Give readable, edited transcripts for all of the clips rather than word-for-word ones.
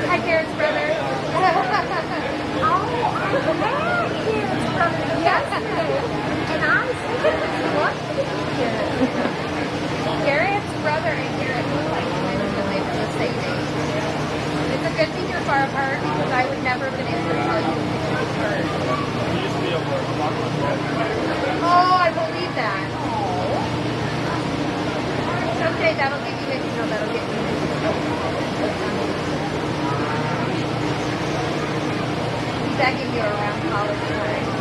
Hi, Karen's brother. Oh, Karen's brother yesterday. And I what? Garrett's brother and Garrett look like twins and they were the same age. It's a good thing you're far apart because I would never have been able to tell you if you was hurt. Oh, I believe that. Someday that'll get you, that'll get you. Begging you around college time.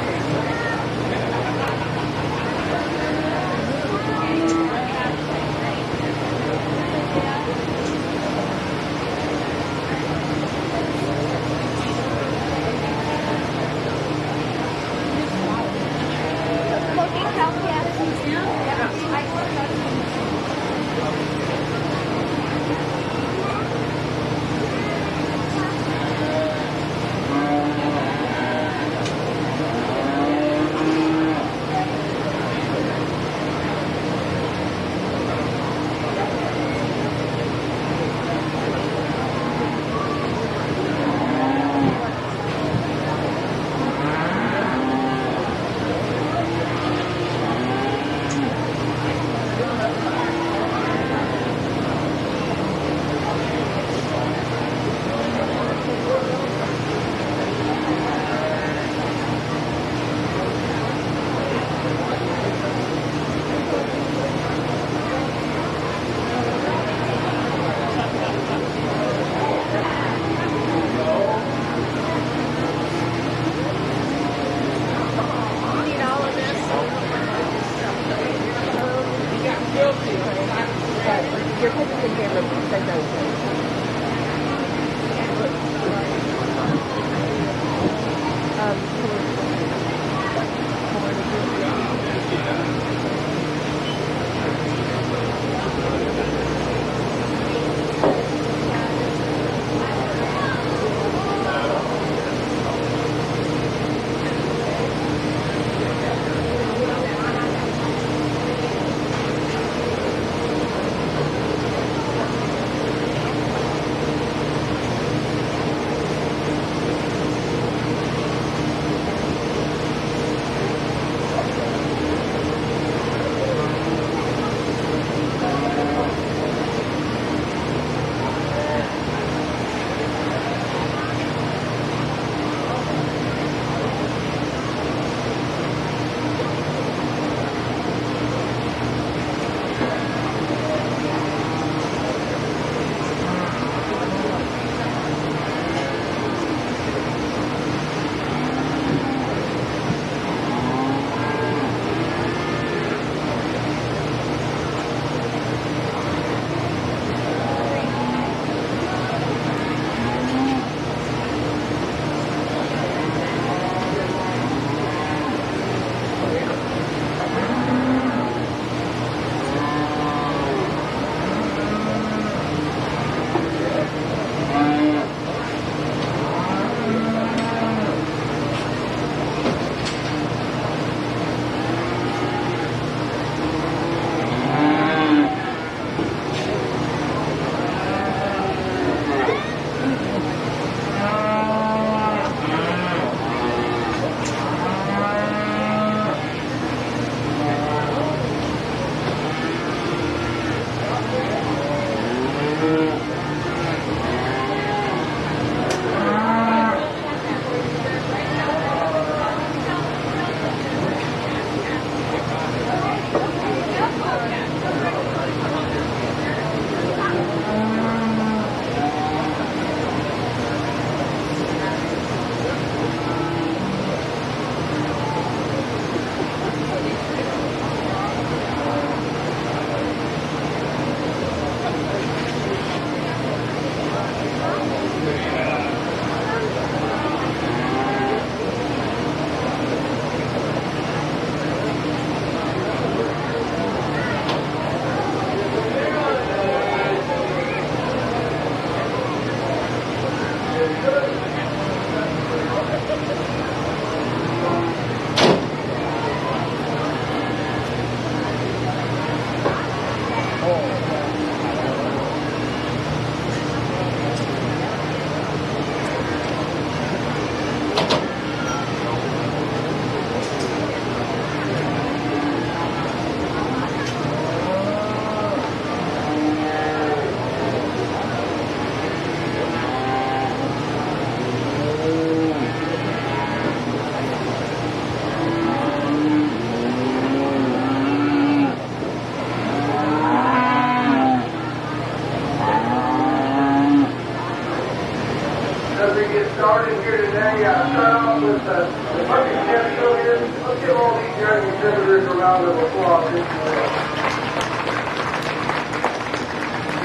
started here today. Start off with the bucket camp show here. Let's give all these young exhibitors a round of applause.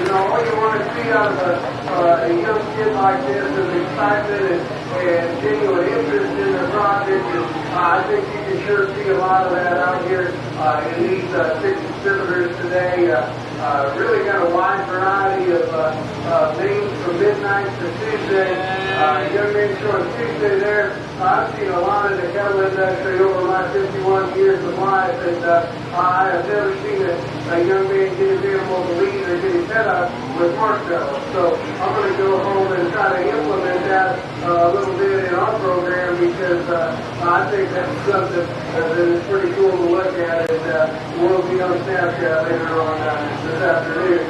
You know, all you want to see out of a young kid like this is excitement and genuine interest in their project. And I think you can sure see a lot of that out here in these 6 exhibitors today. Really got a wide variety of names from midnight to Tuesday. Young man showing Tuesday there. I've seen a lot of the cattle industry over my 51 years of life, and I have never seen a young man get his animal to lead or get his head up with marshmallows. So I'm going to go home and try to implement that a little bit in our program because I think that's something that is pretty cool to look at, and we'll be on Snapchat later on this afternoon.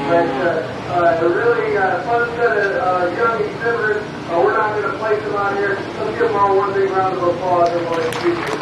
But a really fun set of young exhibitors. We're not going to place them out here. Let's give them all one big round of applause and we'll introduce them.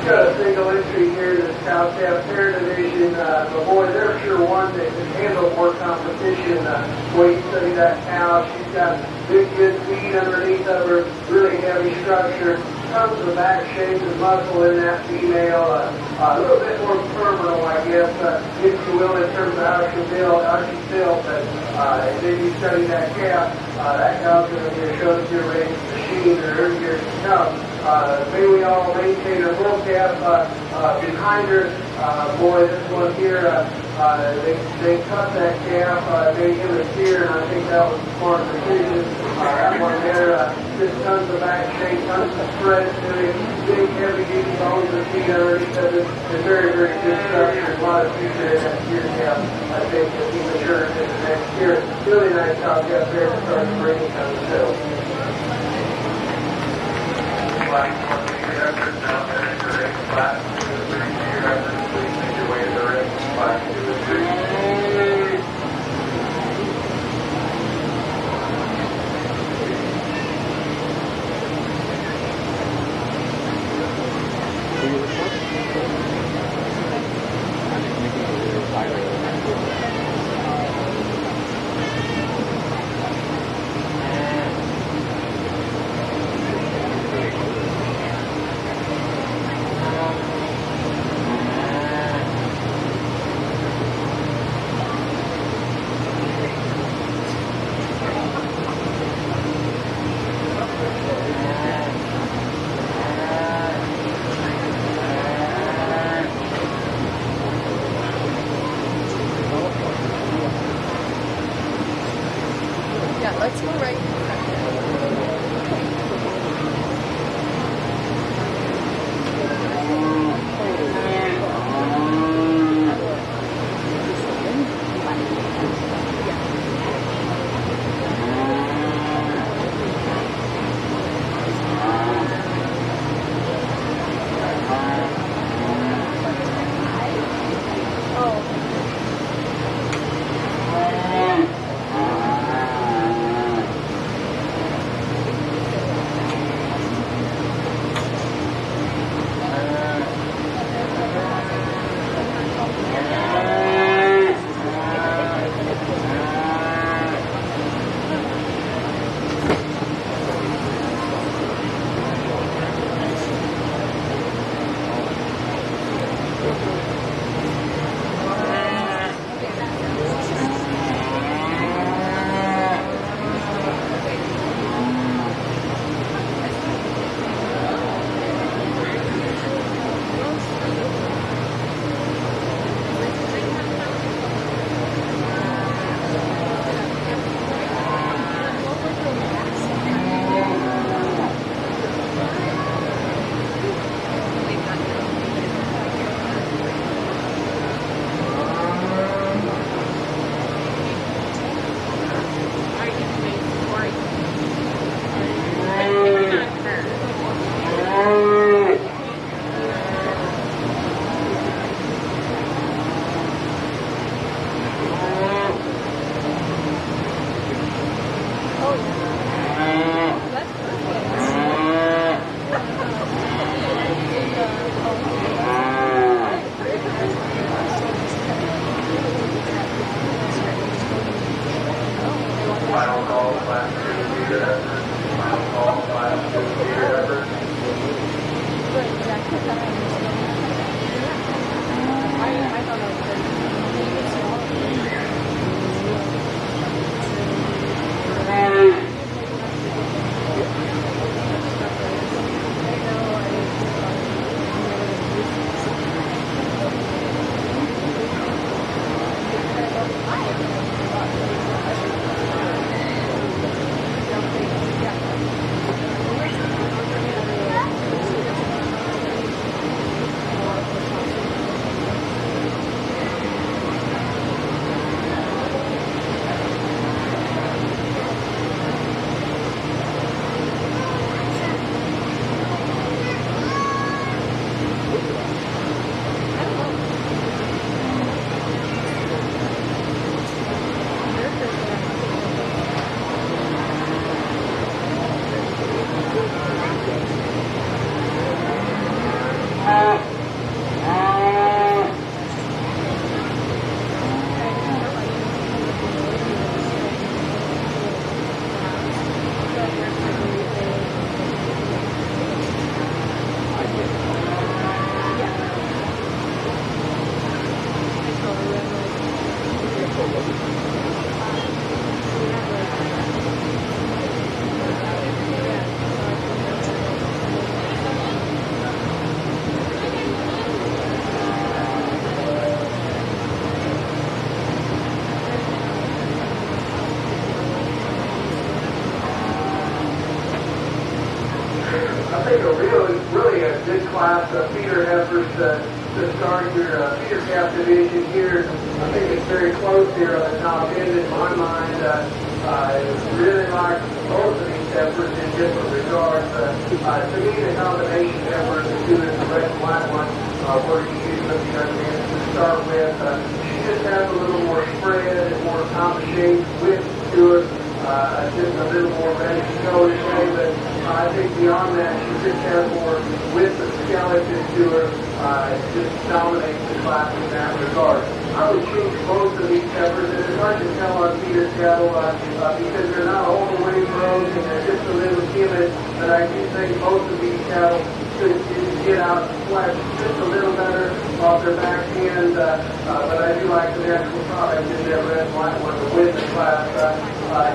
Got a single entry here in this cow calf pair division. But boy, they're sure one that can handle more competition. Boy, you study that cow, she's got big, good feet underneath of her, really heavy structure. Comes the back shape and muscle in that female. A little bit more terminal, I guess, if you will, in terms of how she's built. But and then you study that calf, that cow's going to be a show-to race machine in early years to come. May we all maintain a bull calf behind her. Boy, this one here, they cut that calf, they gave it a steer, and I think that was a smart decision. That one there, just tons of back shape, tons of spread to it, big, heavy duty bones and feet underneath of it. It's very, very good structure. A lot of future in that steer calf, I think, as he matures into next year. Really nice cow calf there to start bringing on the field. Flag 1 meter effort down there in your ring. Flag 2 and 3 meter effort. Please make your way to the ring. Flag 2 and 3. let's go right in front. Final call, class 2 Peter Effort. Final call, class 2 Peter Effort. I don't I think really a good class of feeder heifers to start your feeder calf division here. I think it's very close here on the top end in my mind. I really like both of these heifers in different regards. To me, the combination heifer, the two is the red and white one, where you use them, to start with. She just has a little more spread and more top shape width to her. Just a little more reddish color shade, but I think beyond that, she just has more width of skeleton to her. It just dominates the class in that regard. I would choose both of these heifers, and it's hard to tell on feeder cattle because they're not all the way grown and they're just a little timid, but I do think both of these cattle could get out and flesh just a little better off their back end, but I do like the natural product in their red and white one, the width of class.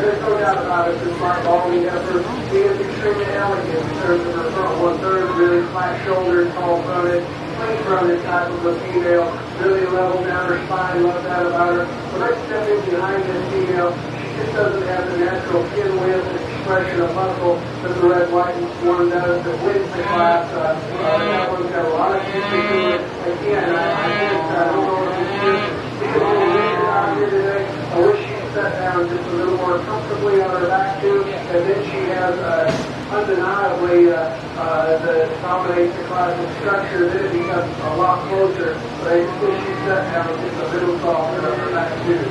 There's no doubt about it, this Mark Baldwin heifer, he is extremely elegant in terms of her front one-third, really flat shouldered, tall fronted, clean fronted type of a female. really leveled down her spine. Love that about her. When I step in behind this female, she just doesn't have the natural fin width and expression of muscle that the red, white, and one does that wins the class. That one's got a lot of future to it. Again, I don't know if it's just being a little weird out here today. I wish she'd sat down just a little more comfortably on her back too, and then she has undeniably the dominates the classic structure. Then it becomes a lot closer, but I just wish she'd sat down just a little softer on her back too.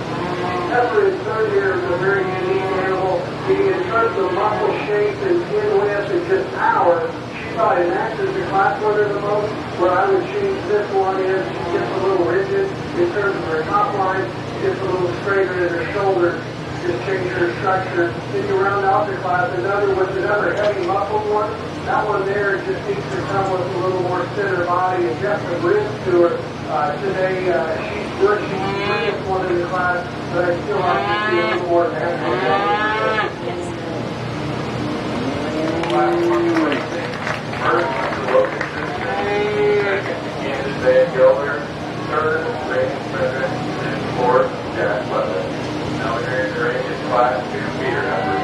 Heifer is third year is a very unique animal. In terms of muscle shape and skin width and just power, she probably matches the class winner the most. Where I would change this one is she gets a little rigid in terms of her top line. Gets a little straighter in her shoulder, just change her structure. Then you round out the class another heavy muscled one. That one there just needs to come with a little more thinner body and depth of ribs to her. Today, she's good. She's the prettiest one in the class, but I still like to see a little more natural. First, Logan Christian. Second, Kansas Van Gelder. Third, Raymond Frederick. Fourth, Jack Levin. Now we're here in the range of class 2 feeder numbers.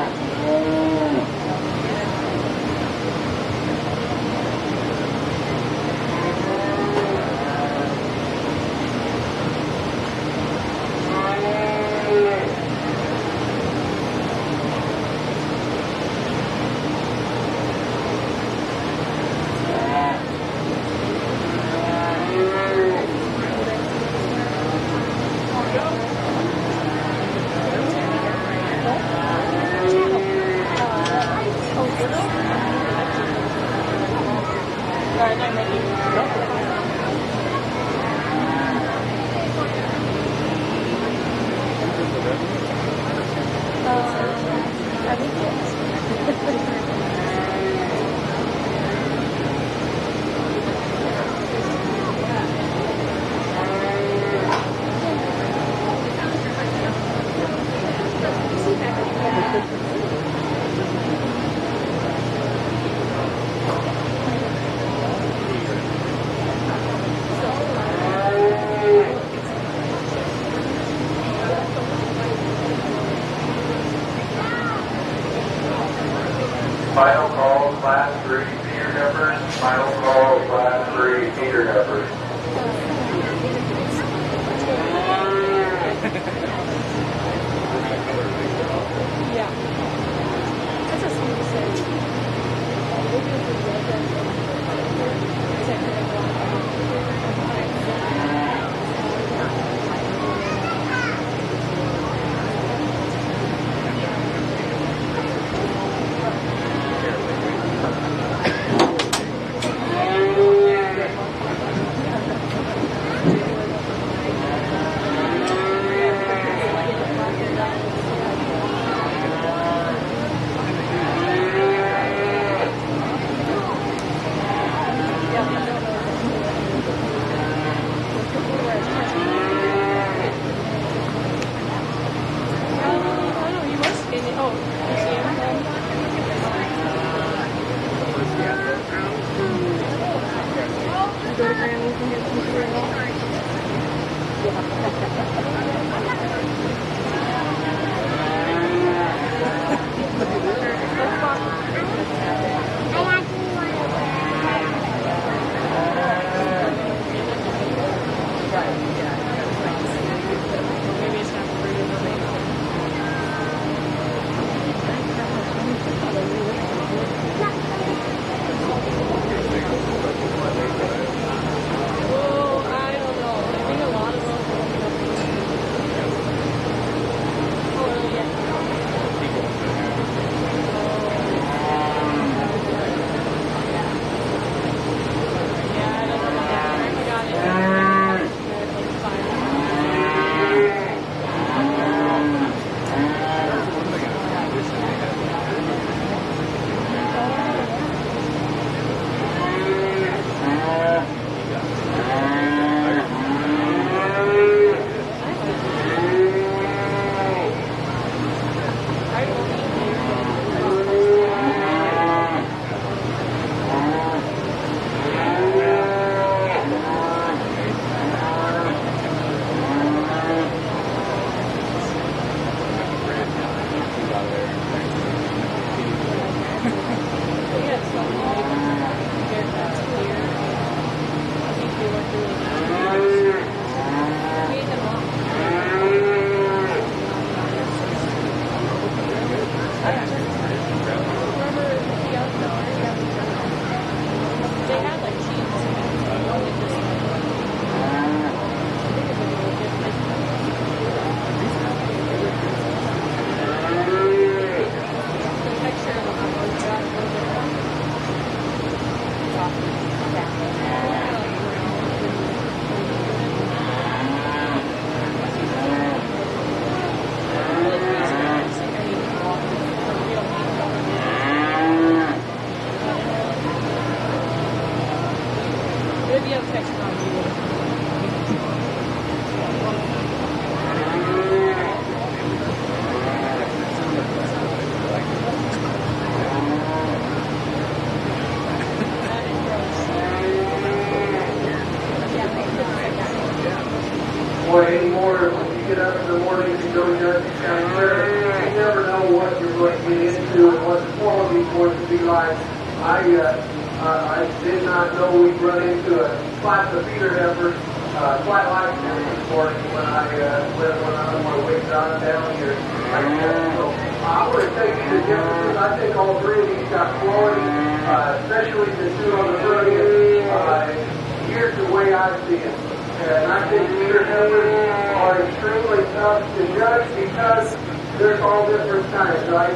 Final call, class 3 feeder numbers. Final call, class 3 feeder numbers. Yeah. That's a smooth set. County Fair. You never know what you're going to get into and what the quality is going to be like. I did not know we'd run into a class of feeder heifers quite like this morning when I on my way down here. So I want to tell you the differences. I think all three of these got quality, especially the two on the front end. Here's the way I see it. And I think feeder heifers are extremely tough to judge because there's all different kinds, right?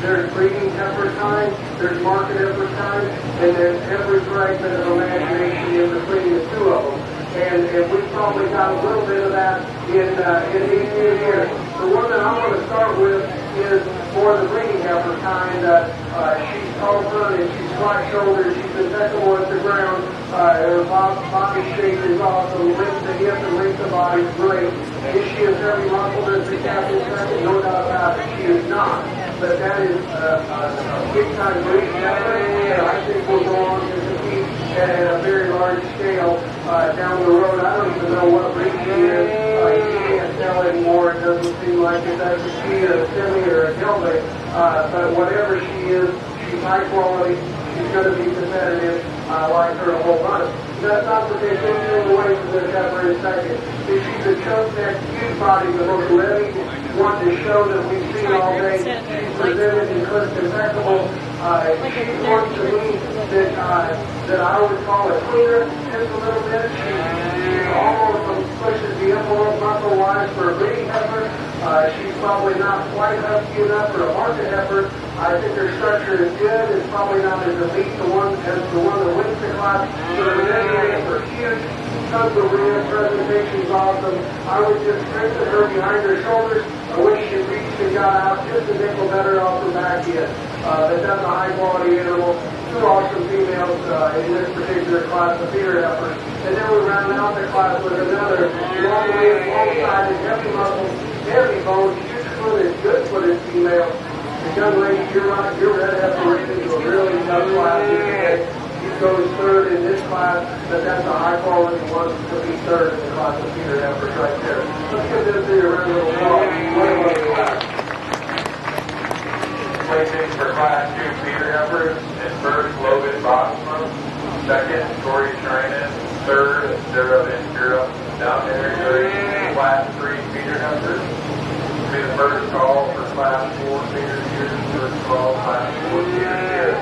There's breeding heifer kind, there's market heifer kind, and there's every fragment of imagination in between the two of them. And we've probably got a little bit of that in these two years. The one that I want to start with is for the breeding heifer kind. She's tall front and she's flat shouldered. She's impeccable at the ground. Her body shape is awesome. Length of hip and length of body is great. Is she as heavy muscled as the Captain Second? No doubt about it. She is not. But that is a big time breeding heifer, and I think we'll go on to compete at a very large scale down the road. I don't even know what breed she is. You can't tell anymore. It doesn't seem like if that's a she or a semi or a gelding. But whatever she is, she's high quality. She's going to be competitive. I like her a whole lot. That's not to take anything away from this heifer in a second. She's a choke-neck, huge body, the most ready one to show that we've seen all day. She's presented and looked impeccable. She's one to me that I would call a cleaner just a little bit. She almost pushes the envelope muscle-wise for a breeding heifer. She's probably not quite husky enough for a market heifer. I think her structure is good. It's probably not as elite as the one that wins the class. But her measurements are huge. Tons of rear presentation's awesome. I would just strengthen her behind her shoulders. I wish she reached and got out just a nickel better off her back end. But that's a high quality animal. Two awesome females in this particular class of feeder heifers. And then we round out the class with another long-legged, long-sided, heavy muscle, heavy bone, huge footed, good footed female. The young lady, you're right, your red heifer is a really tough class today. He goes third in this class, but that's a high quality one to be third in the class of feeder heifers right there. Let's give this to your round of applause. What a class. Placing for Class 2 feeder heifers is first Logan Bosman, second Corey Shrinan, third Sarah Ventura. Down there, your Class 3 feeder heifers. Be the first call for Class 4 feeder here. First call, Class 4 feeder here.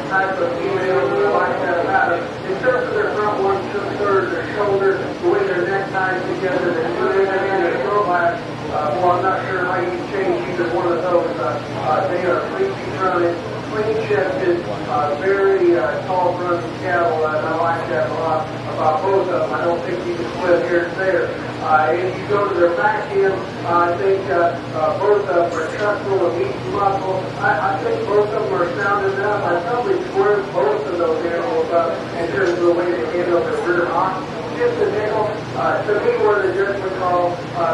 type of females that I like that about them. In terms of their front one, two-thirds, their shoulders, the way their neck ties together, they put it in their throwback. Well, I'm not sure how you change either one of those. They are fleecy-fronted, clean-chested, very tall-fronted cattle, and I like that a lot about both of them. I don't think you can split here and there. If you go to their back end, I think both of them are chuck full of meat and muscle. I think both of them are sound enough. I probably squared both of those animals up in terms of the way they handle their rear hock. Just a nickel. To me, where the judgment call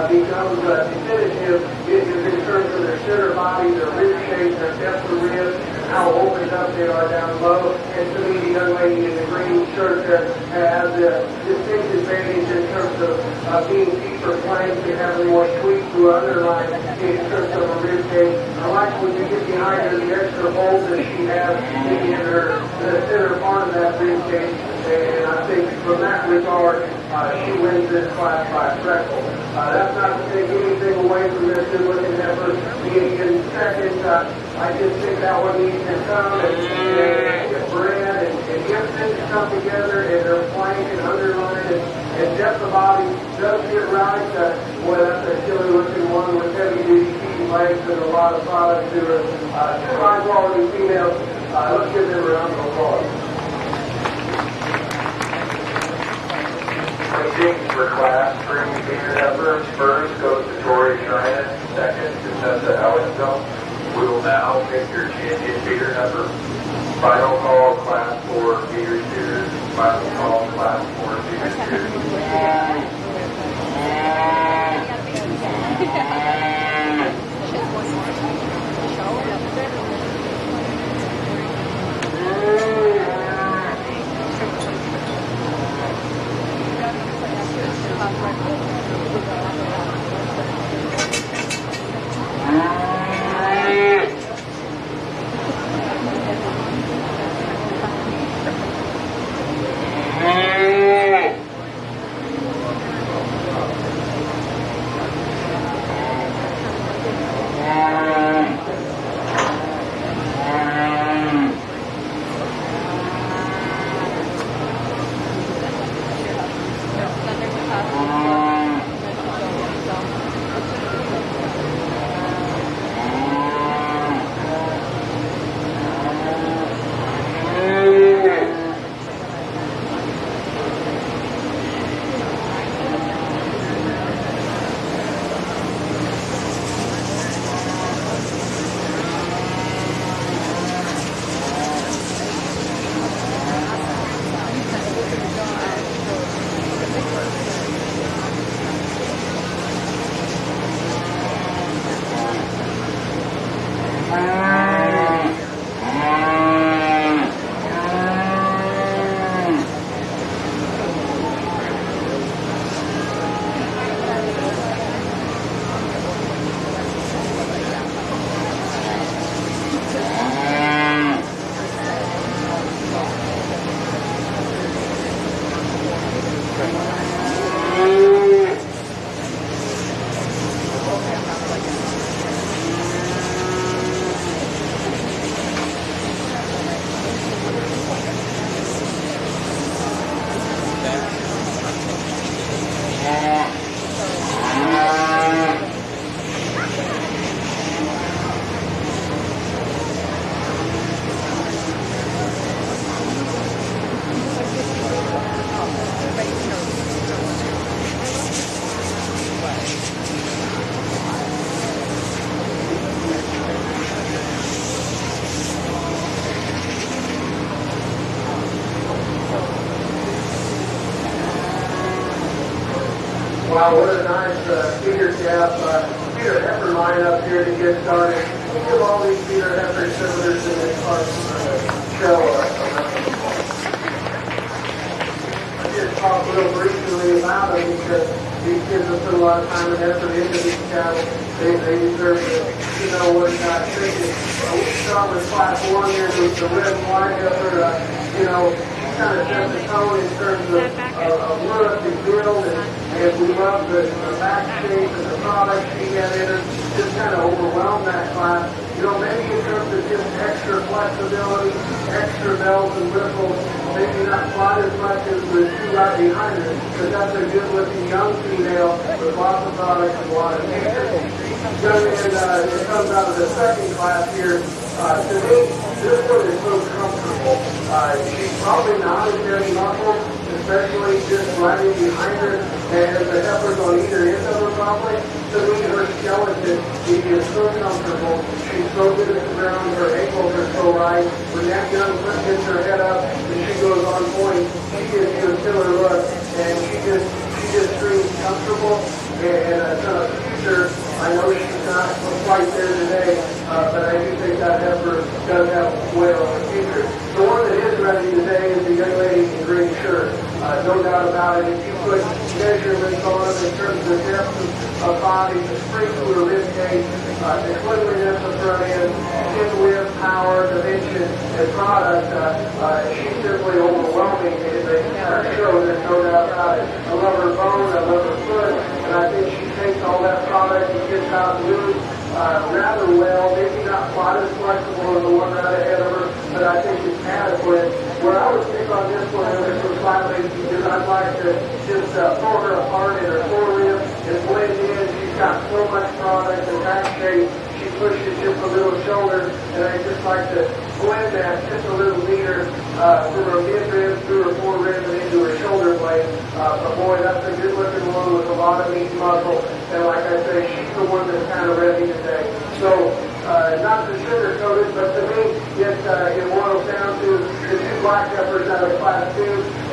becomes definitive is in terms of their center body, their rib shape, their depth of ribs, how opened up they are down low. And to me, the young lady in the green shirt there has a distinct advantage in terms of being deeper flanked and having more sweep to underline in terms of a rib cage. I like when you get behind her, the extra holes that she has in her, the center part of that rib cage. And I think from that regard, she wins this class by freckle. That's not to take anything away from this good-looking heifer being in second. I just think that one needs to come and get bred and get things to come together and their flank and underline and depth of body does get right. Boy, that's a killer-looking one with heavy-duty feet and legs and a lot of product to it. Two high-quality females. Let's give them a round of applause. Proceeding for Class 3 feeder heifers. First goes to Tori Schreiner, second to Tessa Ellington. We will now pick your champion feeder heifer. Final call, Class 4 feeder shooters. Final call, Class 4 feeder shooters. Wow, what a nice feeder calf, feeder heifer lineup here to get started. We'll give all these feeder heifer exhibitors in this show I just talk a little briefly about them because these kids have put a lot of time and effort into these cattle. They deserve to know what God thinking. We start with Class 1 here with the red and white heifer. Kind of set the tone in terms of look and build, and we love the back shape and the product she had in her. Just kind of overwhelm that class. You know, maybe in terms of just extra flexibility, extra bells and whistles, maybe not quite as much as the two right behind her, but that's a good-looking young female with lots of products and a lot of features. Young man that comes out of the second class here, to me, this one is so comfortable. She's probably not as very muscle, especially just riding behind her, and the heifers on either end of her probably. To me, her skeleton is so comfortable. She's so good at the ground. Her ankles are so right. When that young one gets her head up and she goes on point, she gives you a killer look, and she just screams comfortable. And the future, I know she's not quite there today, but I do think that heifer does have well in the future. The one that is ready today is the young lady in the green shirt. No doubt about it. If you put measurements on it in terms of the depth of body, the strength of her rib cage, the cleanliness of front end, chin width, power, dimension, and product, she's simply overwhelming. They her show, there's no doubt about it. I love her bone, I love her foot, and I think she takes all that product and gets out and moves rather well. Maybe not quite as flexible as the one right ahead of her, but I think it's adequate. Where I would pick on this one ever so slightly is I'd like to just pull her apart in her forelimb and blend in. She's got so much product and back shape. She pushes just a little shoulder, and I just like to blend that just a little neater from her midrib through her forelimb and into her shoulder blade. But boy, that's a good looking one with a lot of meat muscle. And like I say, she's the one that's kind of ready today. So not to sugarcoat it, but to me, it boils down to the two black heifers out of Class 2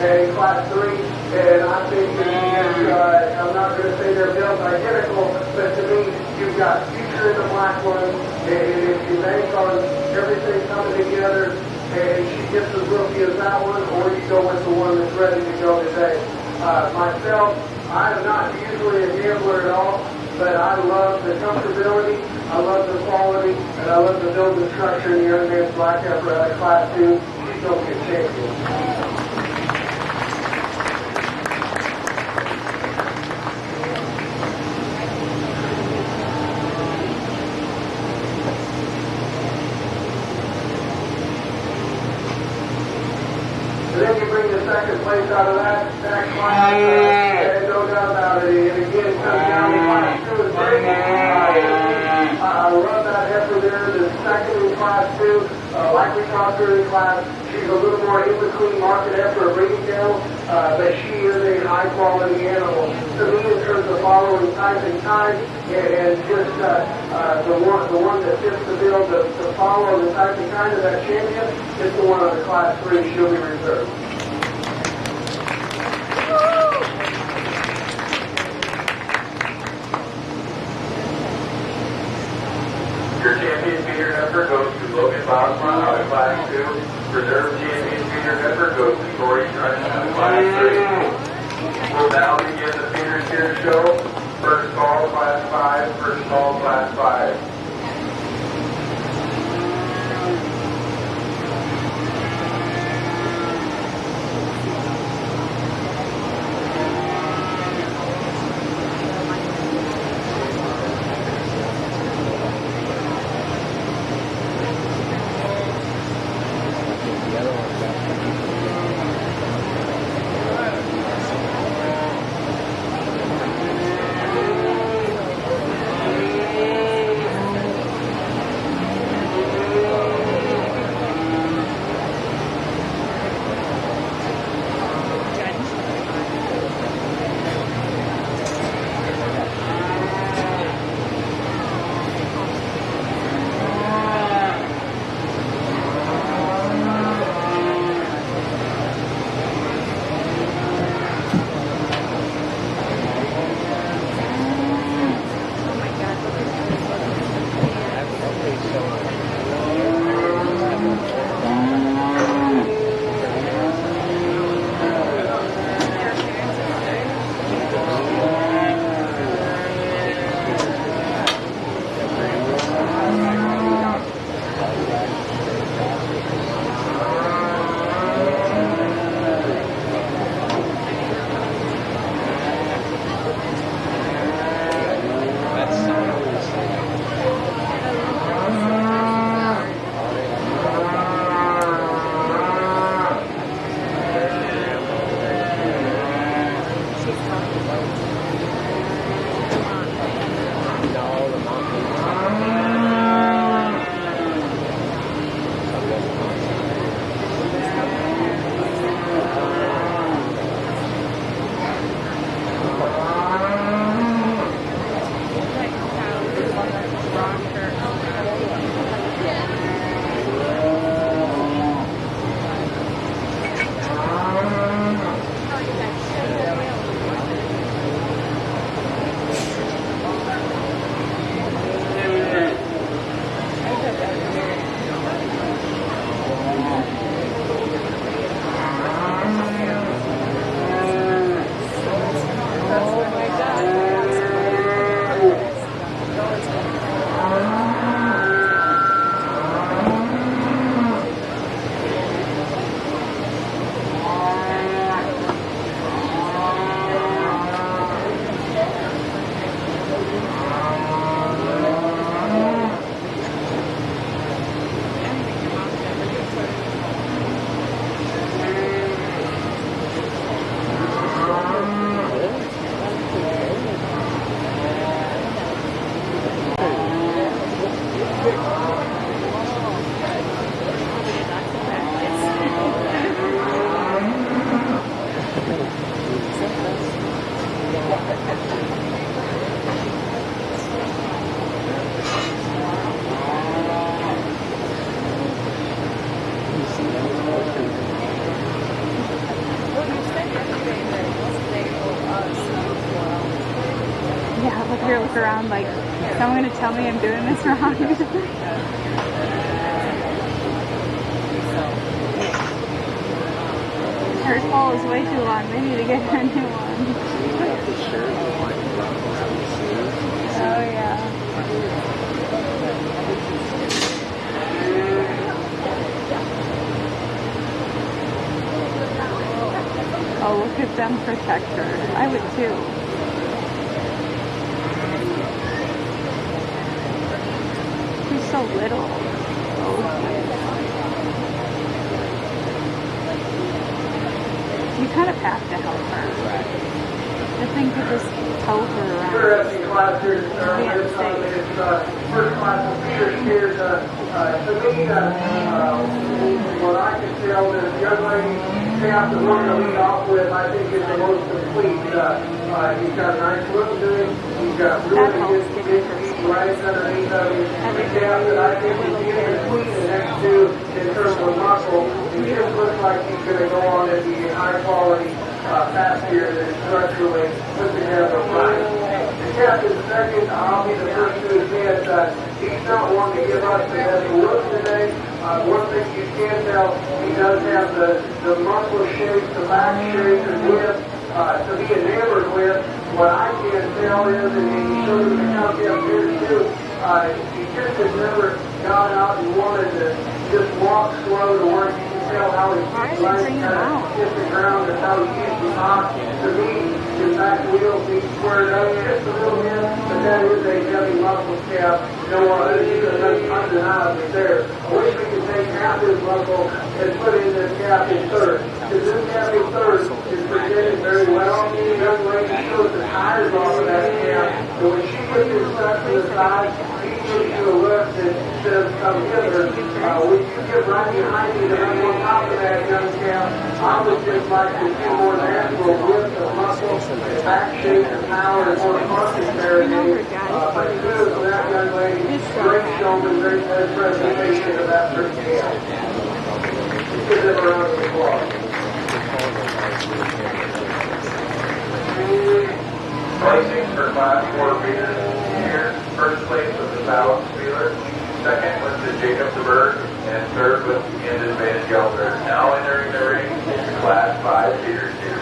and Class 3. And I think I'm not going to say they're built identical, but to me, you've got future in the black one, and if you bank on everything coming together, and she gets as rookie as that one, or you go with the one that's ready to go today. Myself, I am not usually a gambler at all, but I love the comfortability, I love the quality, and I love the building structure in the young man's black heifer out of Class 2. She's going to be a champion. And then you bring the second place out of that class, and no doubt about it. And again, it comes down to Class 2 and 3. I love that heifer there. The second in Class 2, like we talked earlier in class, she's a little more in between market heifer or breeding cattle, but she is a high quality animal. To me, in terms of following type and time, and just the one that fits the bill to follow the type and kind of that champion is the one on the Class 3. She'll be reserved. Your champion feeder heifer goes to Logan Bosma out of Class 2. Reserve champion feeder heifer goes to Corey Trunch out of Class 3. We'll now begin the feeder steer show. First call, Class 5. First call, Class 5. Well, you said yesterday that they owe us Yeah, look here, look around, like, is someone gonna tell me I'm doing this wrong? Her pole is way too long. They need to get her a new one. Oh yeah. Oh, look at them protect her. I would too. She's so little. Oh. You kind of have to help her. The thing could just tow her around. Interesting class here to start with. It's first class of Peter Spears. To me, what I can tell, the young lady staff that we're going to lead off with, I think is the most complete. He's got a nice look to him. He's got really good feet right underneath of him. The staff that I think is getting between the next two in terms of muscle. It just looks like he's going to go on to be high quality faster than structurally put together right. The captain second, I'll be the first to admit that he's not one to give us the best look today. One thing you can tell, he does have the muscle shape, the back shape, and width to be enamored with. What I can tell is, and he showed him the county up here too, he just has never got out and wanted to just walk slow to where you can tell how his legs kind of hit the ground and how he uses hot. To me, his back wheels need squared up just a little bit, but that is a heavy muscle calf. It's undeniably there. I wish we could take half his muscle and put in this calf in third. Because this calf in third is presented very well. The young lady shows the tires off of that calf, and when she puts his stuff to the side, he gives you a lift instead of come hither. When you get right behind me to run on top of that young calf, I would just like to see more natural width of muscle, and back shape and power and more muscle marinated. But good for that young lady. Great showman, great presentation of that first calf. Give them a round of applause. Placing for Class 4 Peter here. First place was the Balance Wheeler. Second was the Jacob DeBerg. And third was the Kansas Van Gelder. Now entering the ring is Class 5 Peter Sears.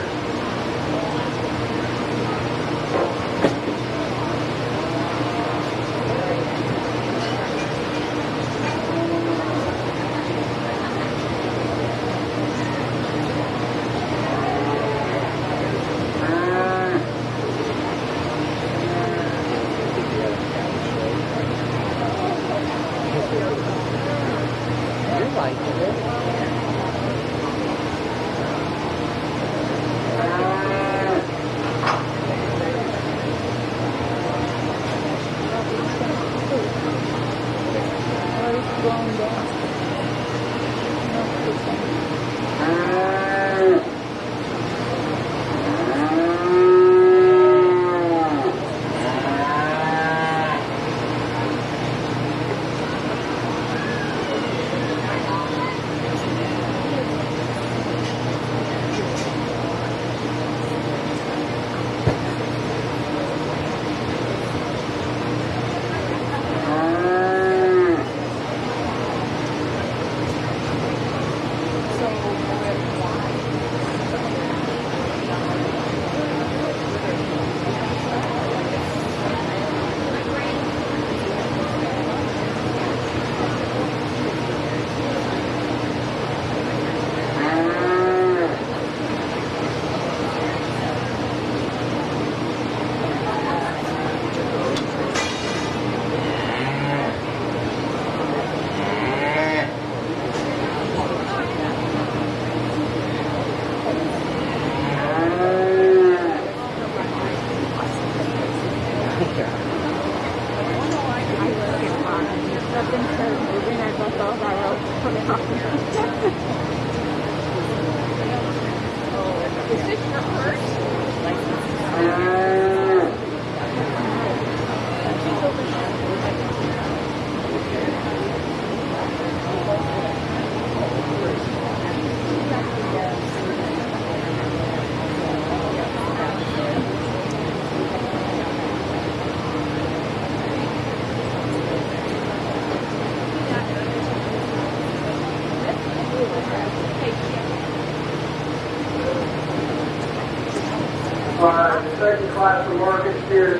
second class of market steers.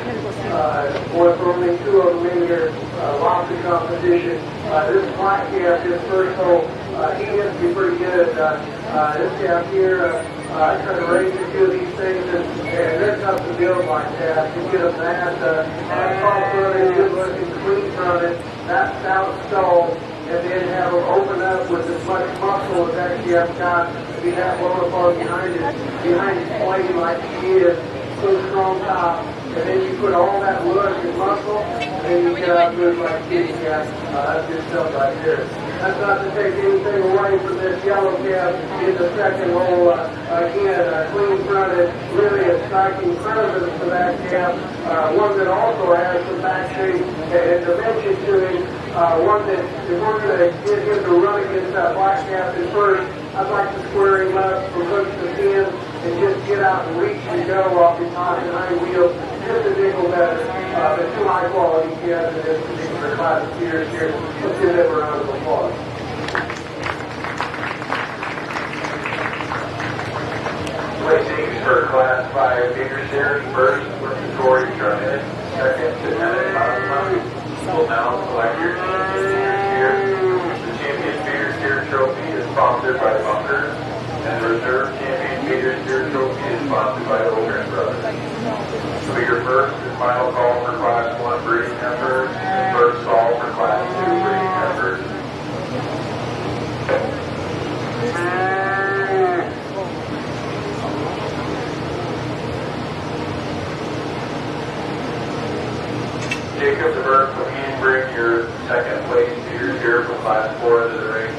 One for only two of them in here. Lots of competition. This black calf, his first hole, he gets to be pretty good. This calf here, I try to raise a few of these things, and they're tough to build like that. You get them that soft running, good looking, clean from it, that stout stall, and then have them open up with as much muscle as that calf got, be that lower part behind his plate like he is, so strong top. And then you put all that look and muscle, and then you get out good like kitty cat. That's good stuff right there. That's not to take anything away from this yellow calf in the second hole. Again, clean fronted, really a striking presence for that calf. One that also has some back shape and dimension to him. One that if we're going to get him to run against that black calf at first, I'd like to square him up from hook to pin and just get out and reach and go off his hind wheels. Just a nickel better. But two high quality calves in this particular class of steers here. Let's give them a round of applause. Placings for Class 5 feeder steers. First, with Corey Drummond. Second, Lieutenant Osman. Will now select your champion feeder steer. The champion feeder steer trophy is sponsored by Bunkers, and the reserve champion feeder steer trophy is sponsored by Ogren Brothers. So your first and final call for Class 1 breeding efforts, and first call for Class 2 breeding efforts. Jacob DeBerg, please bring your second place feeder steer from Class 4 into the ring.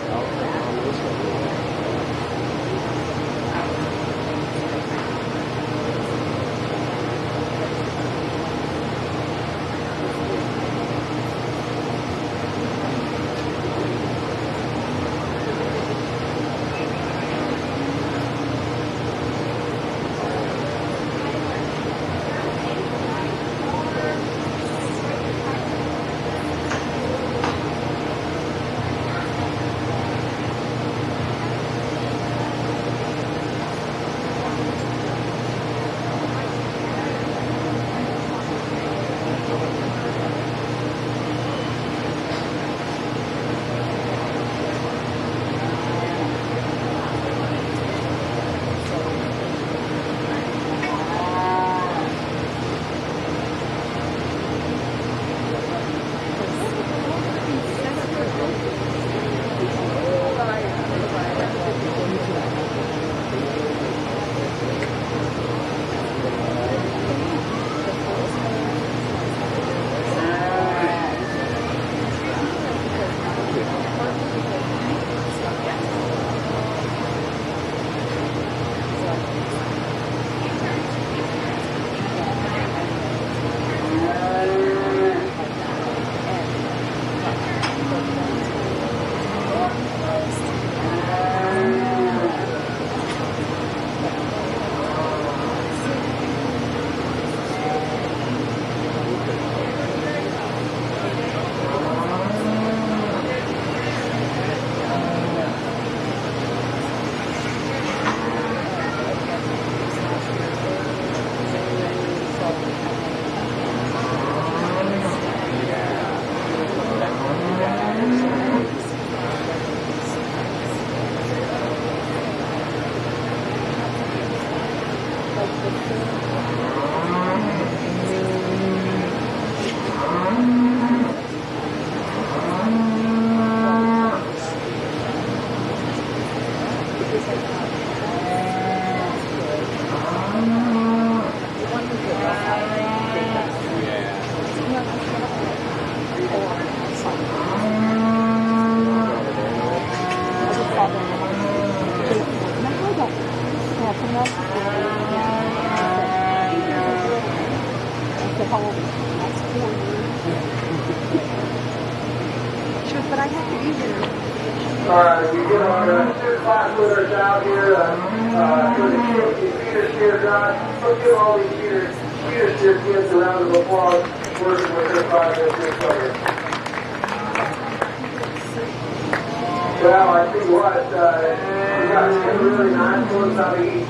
But I have to use it. All right, we get our two class winners out here for the feeder steer drive. Let's give all these feeder steer kids a round of applause working with their 5 players. Well, I tell you what, we got 10 really nice ones out of each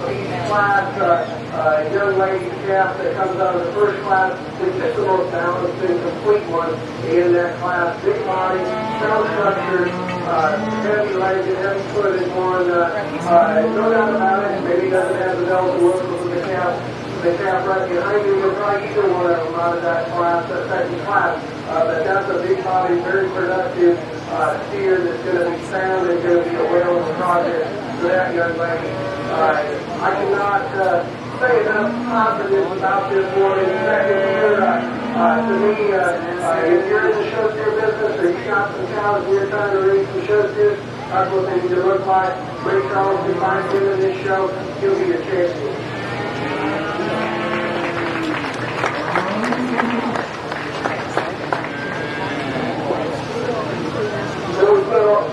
class. young lady calf that comes out of the first class is just the most balanced and complete one in that class. Big body, sound structure, heavy legged, heavy footed one. No doubt about it. Maybe doesn't have the bells and whistles of the calf. The calf right behind you, you'll probably either one of them out of that class, that second class. But that's a big body, very productive steer that's going to be sound and going to be a whale in the project for that young lady. I cannot say enough confidence about this one. In second year, to me, if you're in the show steer business or you got some cows and you're trying to raise some show steers, that's what they need to look like. Ray Charles can find him in this show. He'll be your champion.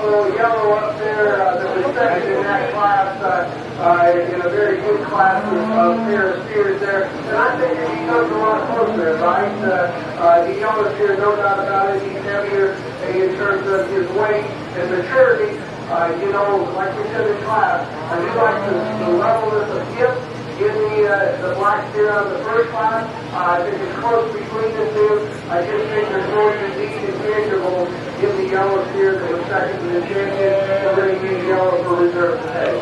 Little yellow up there that was second in that class, in a very good class of pair of steers there. And I think he comes a lot closer, right? The yellow steer, no doubt about it, he's heavier in terms of his weight and maturity. Like we said in class, I do like the levelness of hip in the black steer on the first class. I think it's close between the two. I just think there's more unique and tangible in the yellow steer that was second to the champion. We're going to use yellow for reserve today.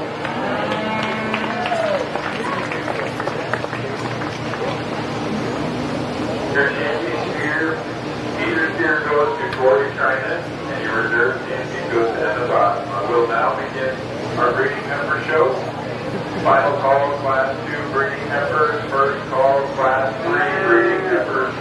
Your champion steer, either steer goes to Corey China, and your reserve champion goes to Emma Bottom. I will now begin our breeding heifer show. Final call, class 2 breeding heifers. First call, class 3 breeding heifers.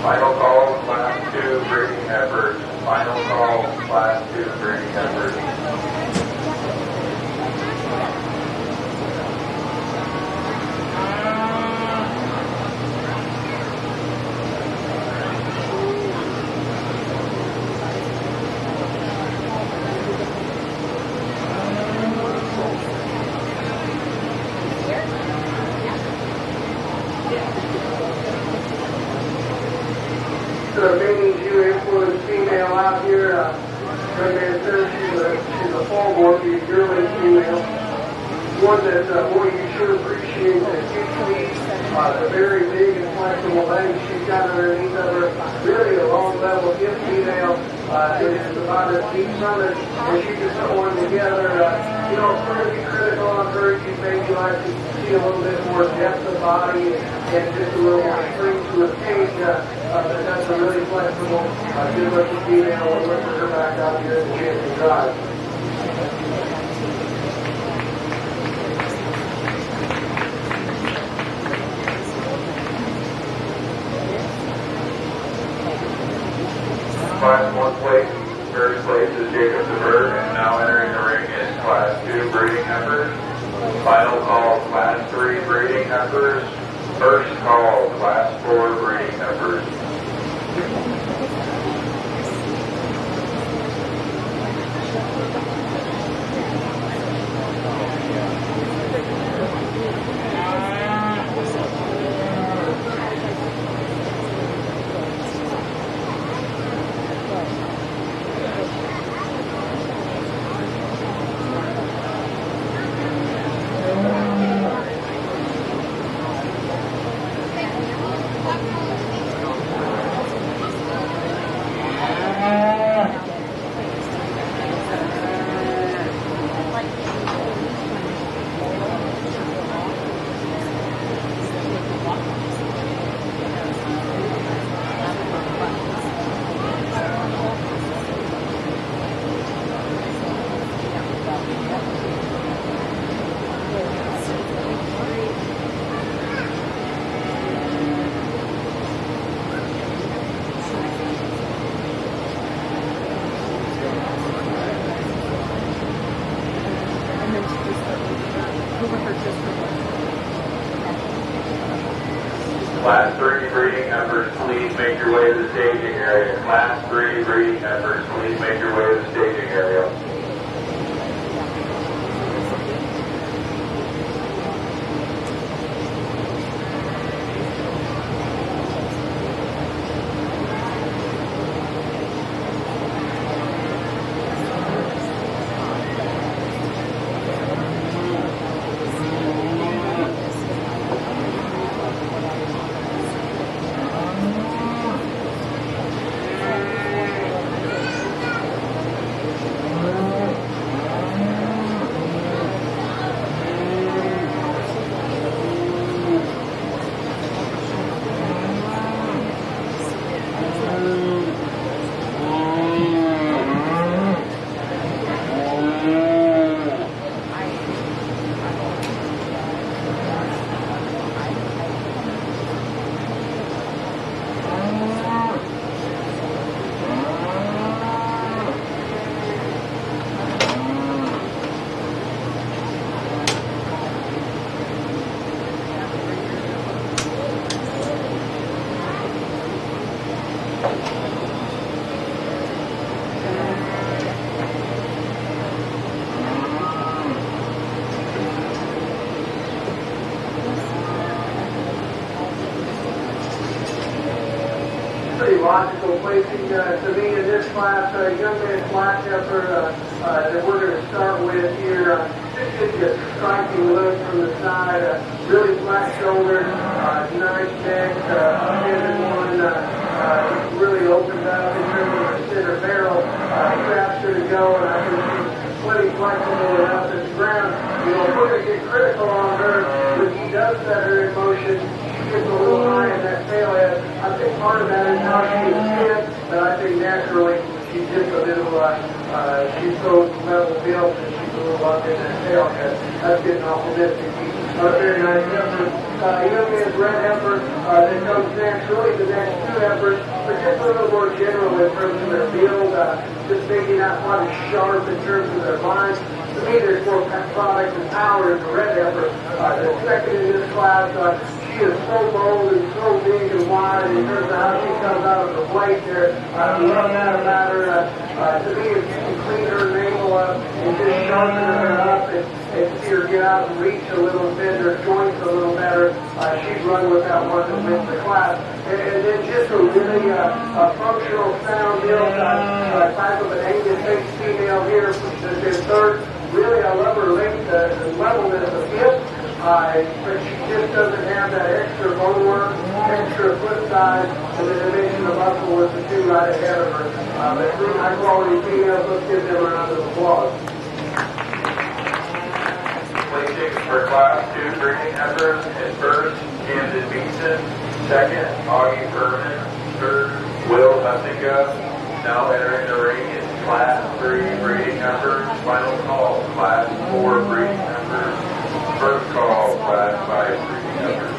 Final call, class 2 breeding heifers. Final call, class 2 breeding heifers. The main Jew influenced female out here. She's a full-born, she's a yearling female. One that, you should appreciate the huge feet, the very big and flexible legs she's got underneath of her. Really a long level hip female. It is about as deep summit as you can put one together. We're going to be critical on her. You'd maybe like to see a little bit more depth of body and just a little more strength to her cage. But that's a really flexible, good-looking female. We'll look for her back out here in the Champion Drive. heifers. First call, Class 4 breeding heifers. Class 3 breeding heifers, please make your way to the staging area. Class 3 breeding heifers, please make your way to the staging area. Pretty logical placing to me in this class, young man black heifer that we're going to start with here. Just gives you a striking look from the side, really flat shoulders, nice neck, upended one, really opened up in terms of the center barrel, straps to go, and I think she's plenty flexible enough at the ground. You know, if we're going to get critical on her, when he does set her in motion, gets a little high in that tail head. I think part of that is how she is fit, but I think naturally she's just a little, she's so level built and she's a little up in that tail head. That's getting awful nifty. Very nice heifer. Young man's red heifer that comes next. Really the next two heifers, but just a little more general in terms of their build. Just maybe not quite as sharp in terms of their lines. To me, there's more product and power in the red heifer. The second in this class, she is so bold and so big and wide in terms of how she comes out of the plate there. I love that about her. To me, if you can clean her navel up and just sharpen her up and see her get out and reach a little bit, her joints a little better, she'd run with that one that wins the class. And then just a really functional, sound build type of an Angus-based female here, which is in third. Really, I love her length, the levelness of hip. But she just doesn't have that extra bone work, extra foot size, and the dimension of muscle with the two right ahead of her. But three high-quality females, let's give them a round of applause. Placing for Class 2 breeding heifers is first, Camden Beeson. Second, Augie Furman. Third, Will Hussinga. Now entering the ring is Class 3 breeding heifers. Final call, Class 4 breeding heifers. First call, Class 5 breeding heifers.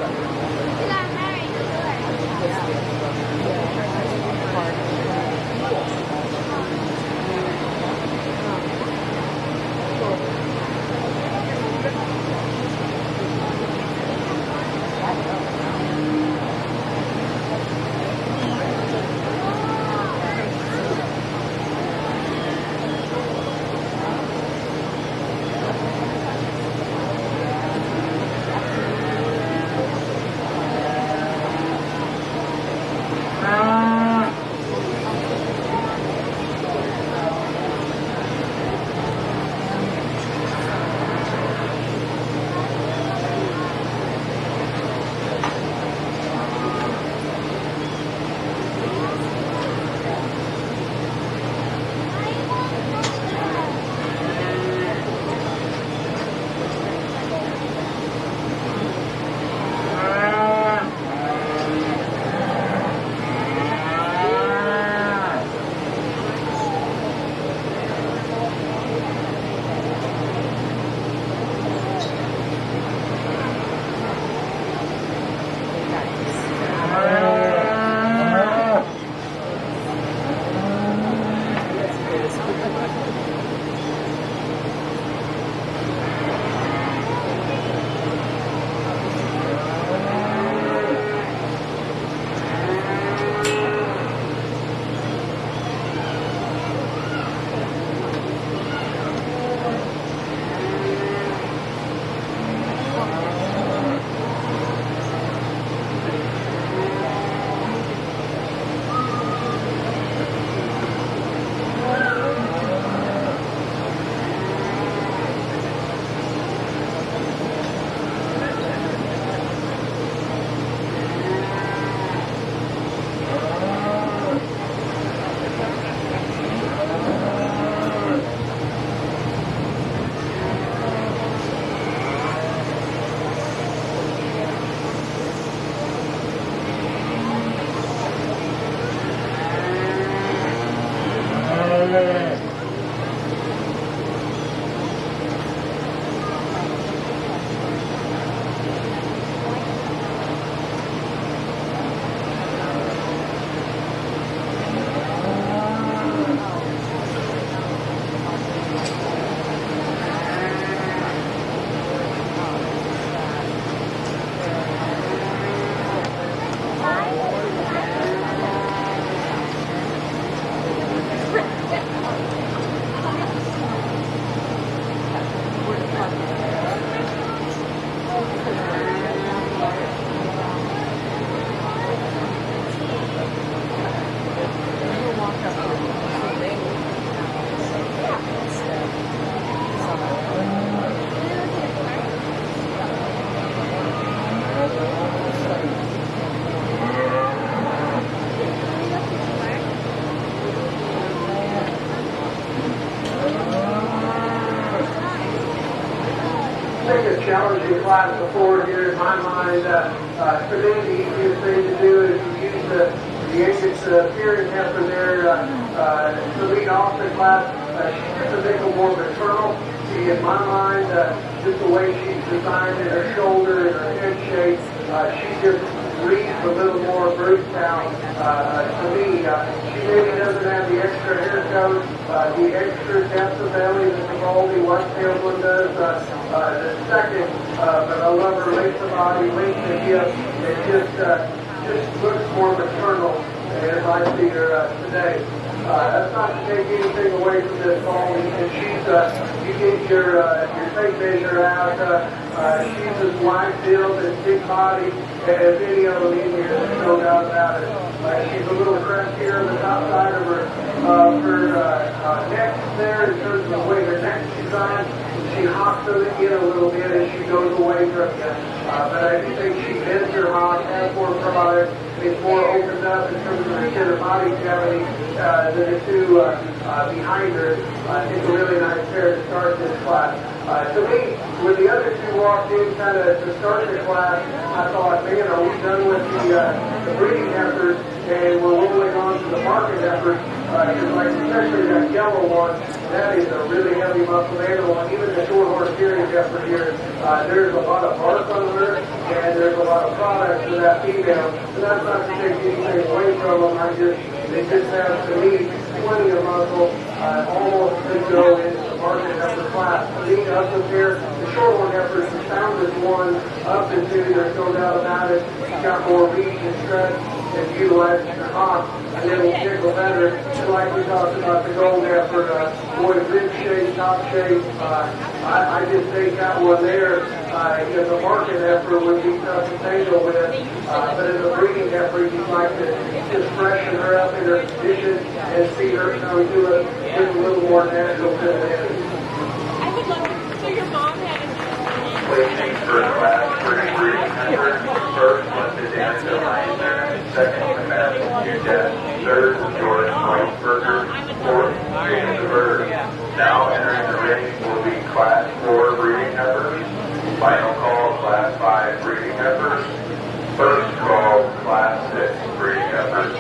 class before here in my mind. For me, the easiest thing to do is to use the Angus Pyrenees heifer there to lead off the class. She's just a bit more maternal. See, in my mind, just the way she's designed in her shoulder and her head shape, she just reads a little more brute down to me. She maybe doesn't have the extra hair coat, the extra depth of belly that the Baldy white-tailed one does. The second, but I love her length of body, length of hip. It just looks more maternal as I see her today. That's not to take anything away from this Baldy, and she's you get your tape measure out. She's as wide-built and big-bodied as any of them in here. There's no doubt about it. She's a little crespier on the top side of her neck there in terms of the way her neck's designed. She hops in a little bit as she goes away from you. But I do think she bends her hop, has more product. It's more opened up in terms of her center body cavity than the two behind her. It's a really nice pair to start this class. To me, when the other two walked in kind of to start the class, I thought, man, are we done with the breeding heifers and we're rolling on to the market heifers? Because like especially that yellow one, that is a really heavy muscle animal. And even the short horse series heifer here, there's a lot of bark on her and there's a lot of product to that female. So that's not to take anything away from them. They just have, to me, plenty of muscle, almost to go into the market heifer class. To me, up here, the short horn heifer is the soundest one up into, there's no doubt about it. She's got more reach and stretch and utilizing her hop, and then we'll tickle better. And like we talked about the gold heifer, boy, rib shape, top shape, I just think that one there, if the market heifer would be tough to tangle with, but as a breeding heifer, you'd like to just freshen her up in her condition and see her come to it with a little more natural femininity. I would love to. So your mom had a Waiting for class for breeding heifer. First, listed Danica Reiner. Second, Amanda Nugent. Third, Jordan Whiteberger. Fourth, James Berger. Now entering the ring will be Class 4 breeding heifers. Final call, Class 5 breeding heifers. First call, Class 6 breeding heifers.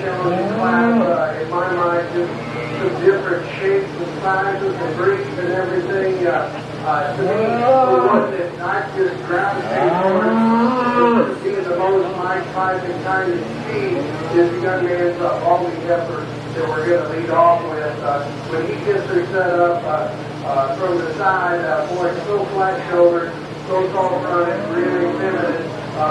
challenging class, in my mind, just some different shapes and sizes and breeds and everything. To me, the one that I just gravitated towards, being the most my type and kind of speed, is the young man's bowling effort that we're going to lead off with. When he gets her set up from the side, boy, so flat-shouldered, so tall-fronted, really feminine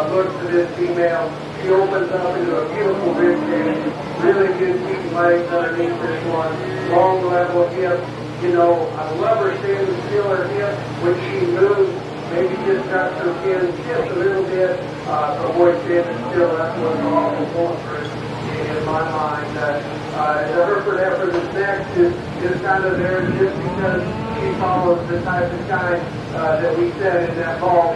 look to this female. She opens up into a beautiful rib cage, really good feet and legs underneath this one, long level hip. You know, I love her standing still, her hip when she moves. Maybe just got her pin just a little bit, but boy, standing still, that's what's awful monstrous in my mind. The Hereford effort is next is kind of there just because she follows the type of kind that we said in that ball.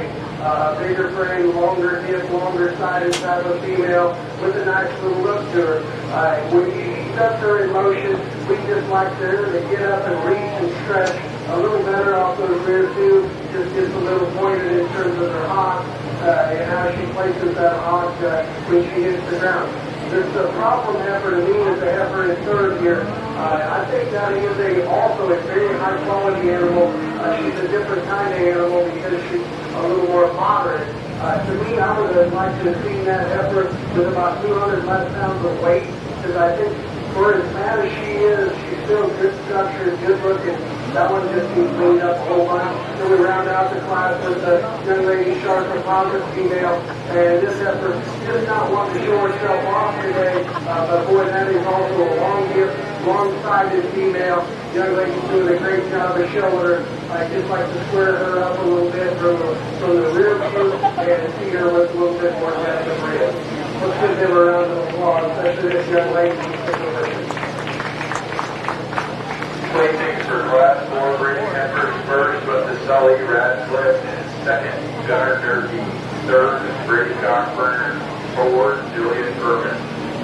Bigger frame, longer hip, longer sided type of female with a nice little look to her. When you ease up her in motion, we just like her to get up and reach and stretch a little better off of the rear too. Just gets a little pointed in terms of her hock and how she places that hock when she hits the ground. There's a problem heifer to me is the heifer in third here. I think that is also a very high quality animal. She's a different kind of animal because she's a little more moderate. To me, I would have liked to have seen that heifer with about 200 less pounds of weight, because I think for as mad as she is, she's still good structure, good looking. That one just seems cleaned up a whole bunch. Then we round out the class with the young lady sharp composite female, and this heifer just not wanting to show herself off today, but boy, that is also a long hip, long-sided female. Young lady's doing a great job of showing her. I just like to square her up a little bit from the rear view and see her with a little bit more depth of rib. Let's give them a round of applause, especially this young lady. Placing for class 4 breeding heifers first with the Sully Radcliffe, and second Gunnar Durkee, third Brady Cockburn, fourth Julian Furman.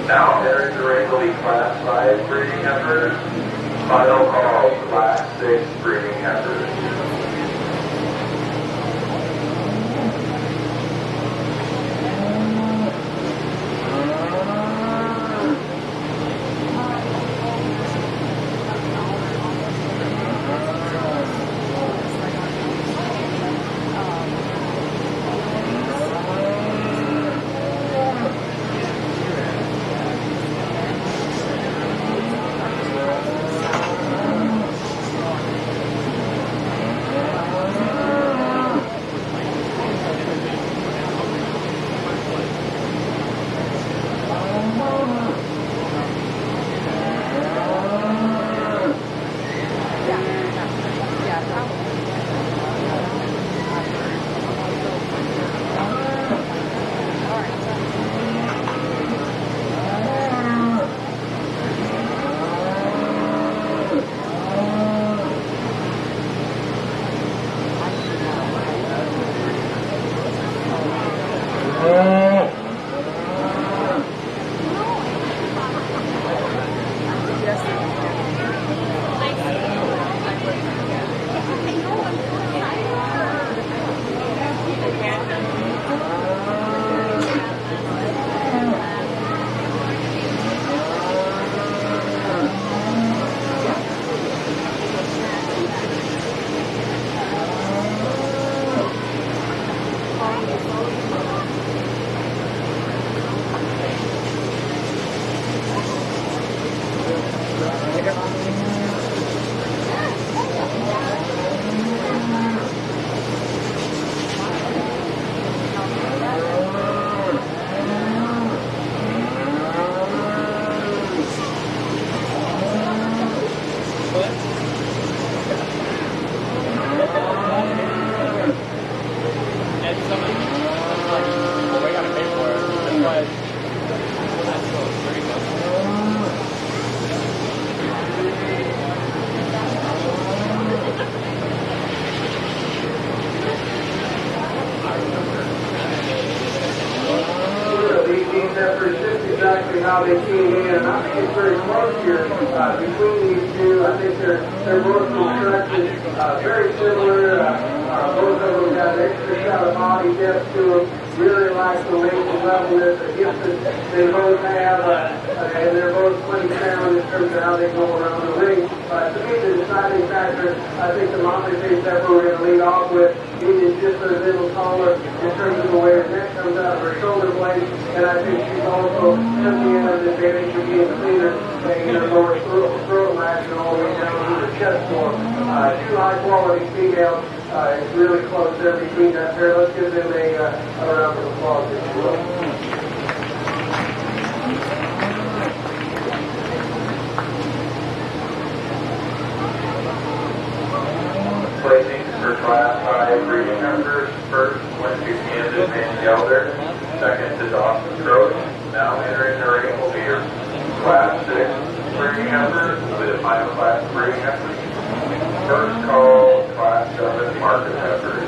Now entering the ring will be class 5 breeding heifers. Final call, class 6 breeding heifers. How they came in, and I think it's very close here between these two. I think they're both constructed very similar. Both of them got an extra shot of body depth to them. Really like the weight and levelness, the hips that they both have. and they're both pretty sound in terms of how they go around the ring. To me, the deciding factor, I think the Monte Pepper we're going to lead off with, is just a little taller in terms of the way her neck comes out of her shoulder blade, and I think she's also simply has an advantage of being cleaner in her lower throat action all the way down to her chest form. Two high-quality females. It's really close there between that pair. Let's give them a round of applause, if you will. Placing for Class 5 breeding members. First went to Kansas Van Gelder. Second to Dawson Croce. Now entering the ring will be your Class 6 breeding members with a final class breeding members. First call, Class 7 market members.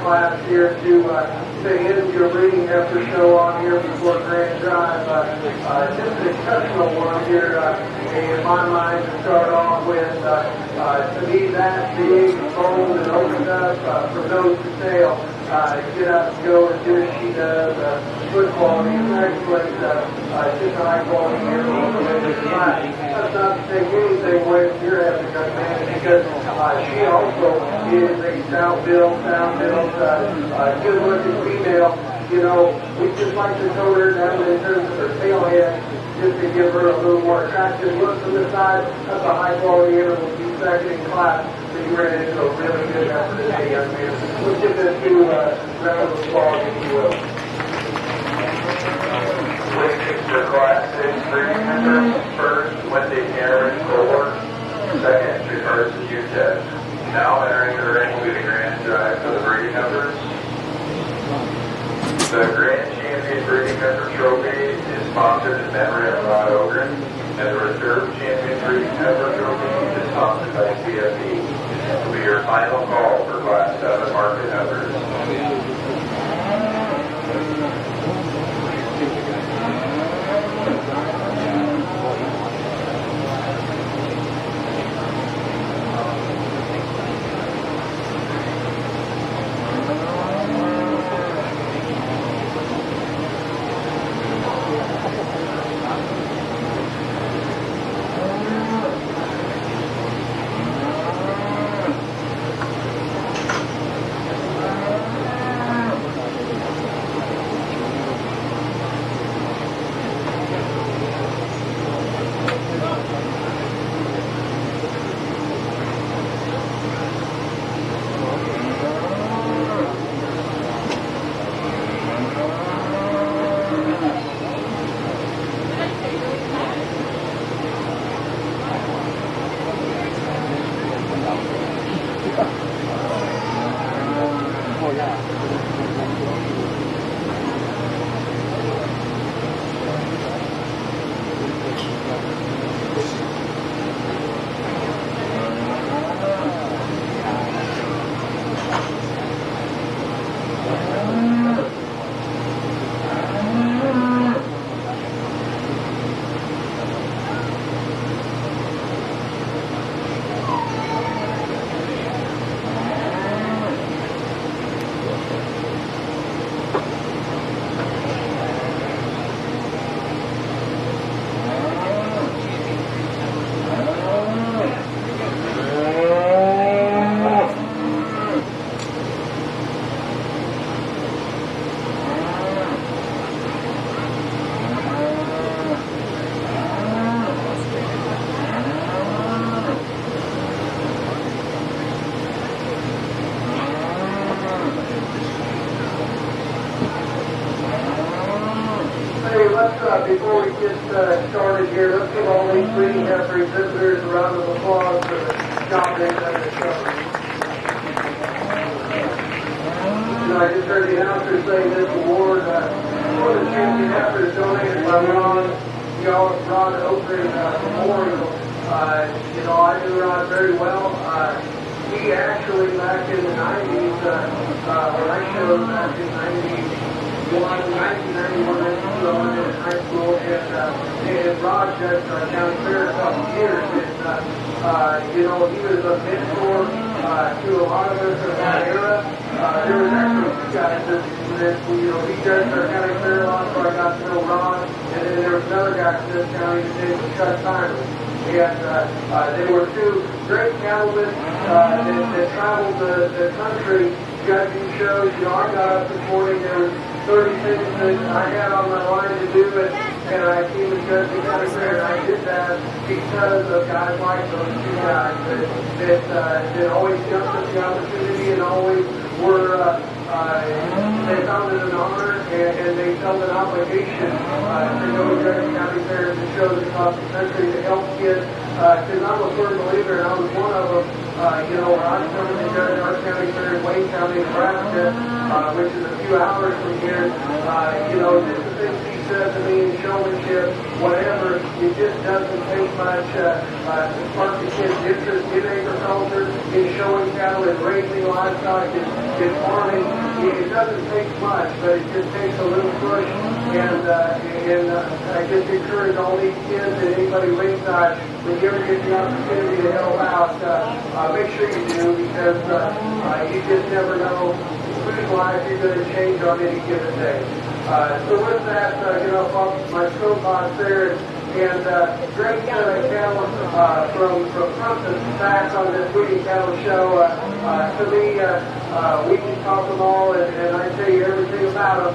Class here to end your breeding heifer show on here before Grand Drive. Just an exceptional one here in my mind to start off with. To be that big, bold, and opened up from nose to tail. Get out and go and do as she does. Good quality, excellent, just a high quality animal. That's not to take anything away from your having a man, because she also is a stout-built, good-looking female. You know, we just like to tone her down in terms of her tail head, just to give her a little more attractive look from the side. That's a high-quality animal, she's second in class. So you ran into a really good effort today, young man. Let's give this to round of applause, if you will. Waiting for Class 6 breeding members. First went to Cameron Kohler. Second to Carson Utah. Now entering the ring will be the Grand Drive for the breeding members. The Grand Champion Breeding Member Trophy is sponsored in memory of Rod Ogren, and the Reserve Champion Breeding Member Trophy is sponsored by CFE. This will be your final call for Class 7 market members. before we get started here, let's give all these breeding heifer exhibitors a round of applause for the job they've done at the show. I just heard the announcer say this award for the champion heifers donated by Ron Oakland Memorial. I knew Ron very well. He actually, back in the 90s, when I showed back in 1991, I was in high school, and Rod judged our county fair a couple of years, and, he was a mentor to a lot of us in that era. There was actually two guys that he judged our county fair a lot, so I got to know Rod, and then there was another guy from this county that did Chuck Simon. And they were two great cattlemen that traveled the country judging shows. I got up this morning, there was 30 things that I had on my line to do, and I came to judge the county fair, and I did that because of guys like those two guys that always jumped at the opportunity and always were, they found it an honor and they felt an obligation to go to judge county fairs and shows across the country to help kids. Because I'm a firm believer, and I was one of them, when I was coming to judge our county fair in Wayne County, Nebraska, which is a few hours from here, just the things he said to me in showmanship, whatever, it just doesn't take much to spark the kids' interest in agriculture, in showing cattle, in raising livestock, in farming. It doesn't take much, but it just takes a little push, and I just encourage all these kids and anybody ringside, when you ever get the opportunity to help out, make sure you do, because you just never know whose life you're going to change on any given day. So with that, my soapbox there, and great cattle from front to back on this breeding cattle show. To me, we can talk them all, and I tell you everything about them.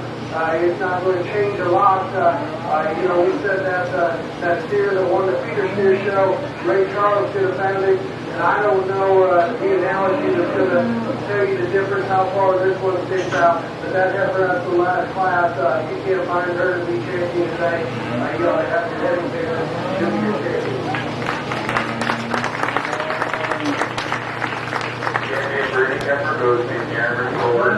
It's not going to change a lot. We said that steer that won the feeder steer show, Ray Charles could have found it. And I don't know the analogy that's going to tell you the difference, how far this one sticks out. But that heifer out the last class, you can't find her to be champion today. You ought to have your head in there. She'll be your champion. Champion breeding heifer goes to Cameron Fuller.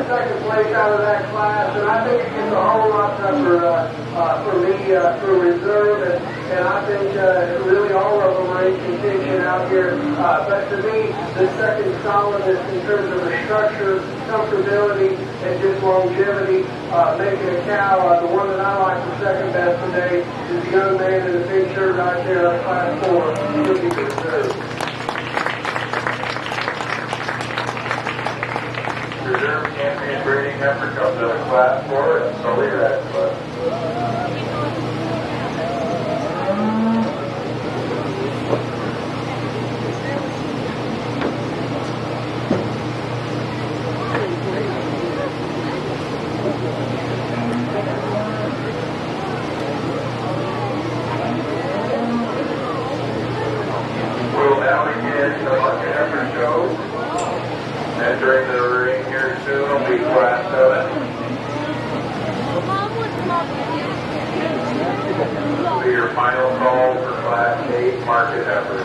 Second place out of that class, and I think it gets a whole lot tougher for me for reserve, and I think really all of them are in contention out here. But to me, the second solidness in terms of the structure, comfortability, and just longevity, making a cow, the one that I like the second best today is the young man in the pink shirt right there on class 4. He'll be reserved. Reserve champion breeding heifer comes out of class 4 and Sully Radcliffe. We'll now begin the bucket heifer show. Entering the ring here soon will be class 7. Will be your final call for class 8 market heifer.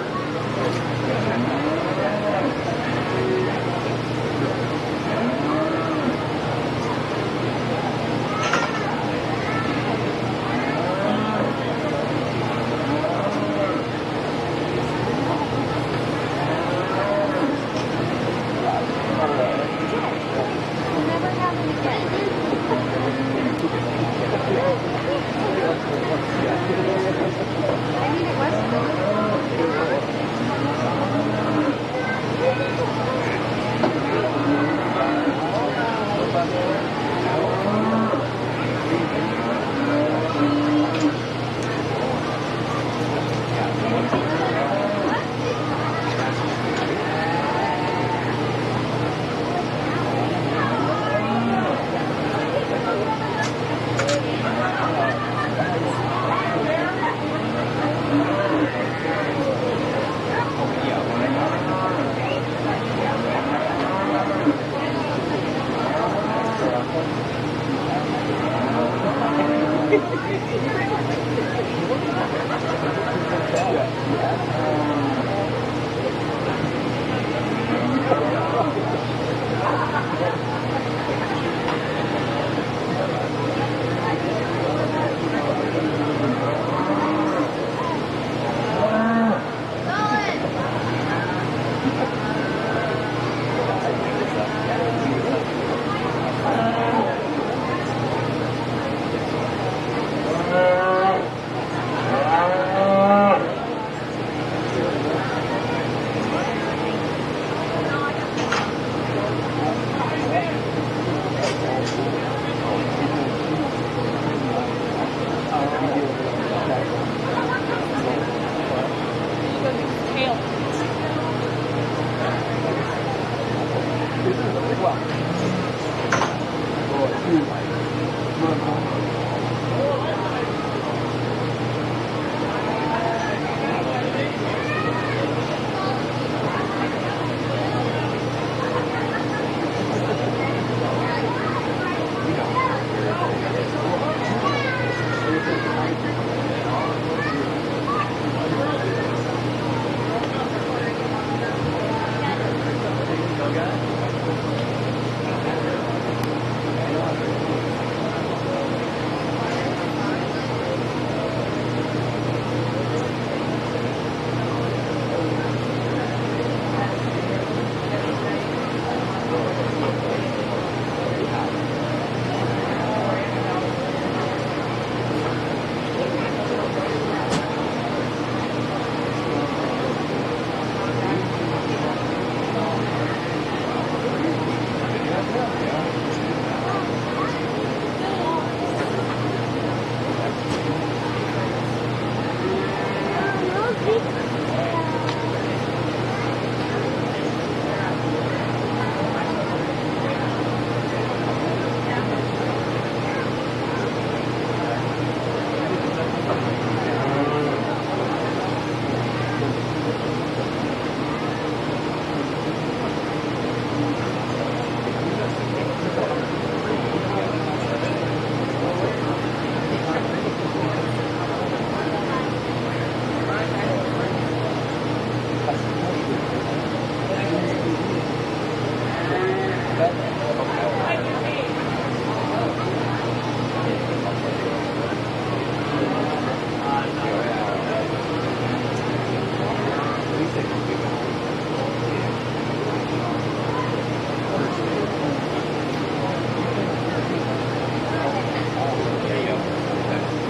tail.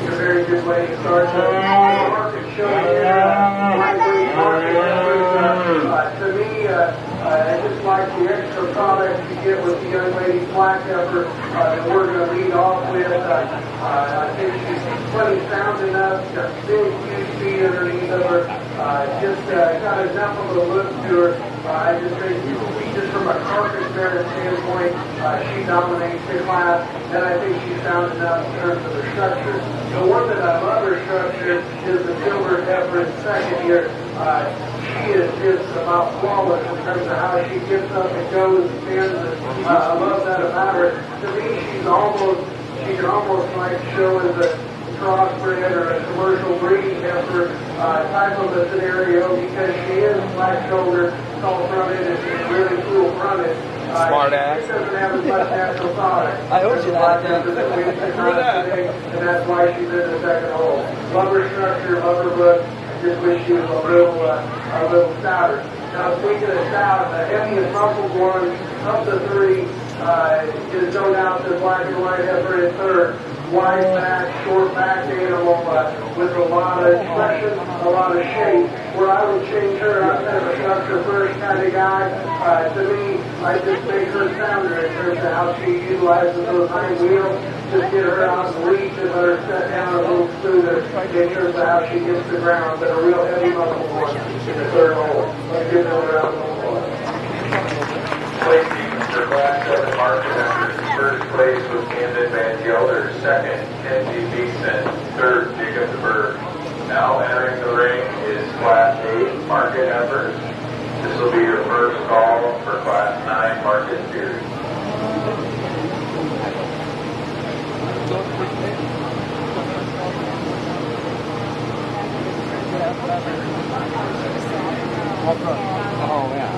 A very good way to start the market show here. To me, I just like the extra product you get with the young lady's black heifer that we're going to lead off with. I think she's plenty sound enough, got big, huge feet underneath of her. Just got enough of a look to her. I just think, just from a carcass bearing standpoint, she dominates the class, and I think she's sound enough in terms of her structure. The one that I love her structure is the silver heifer in second here. She is just about flawless in terms of how she gets up and goes and stands. And, I love that about her. To me, she can almost like show as a crossbred or a commercial breeding heifer type of a scenario because she is black shoulder, tall fronted, and really cool fronted. Smart ass. She doesn't have as much natural product. I owed you that. And that's why she's in the second hole. Love her structure, love her look. Just wish she was a little stouter. Now, speaking of stout, the heaviest muscle one of the three is no doubt the black and white heifer in third. Wide back, short back animal with a lot of expression, a lot of shape. Where I would change her, I'm kind of a structure first kind of guy. To me, I just make her sounder in terms of how she utilizes those hind wheels. Just get her out and reach and let her set down a little smoother in terms of how she gets the ground. But a real heavy muscle one in the third hole. Let's give her a round of applause. Placing for Class 7 market members, first place was Camden Van Gelder, second Kenzie Beeson, third Jacob DeBerg. Now entering the ring is Class 8 market members. This will be your first call for Class 9 market series. Oh, yeah.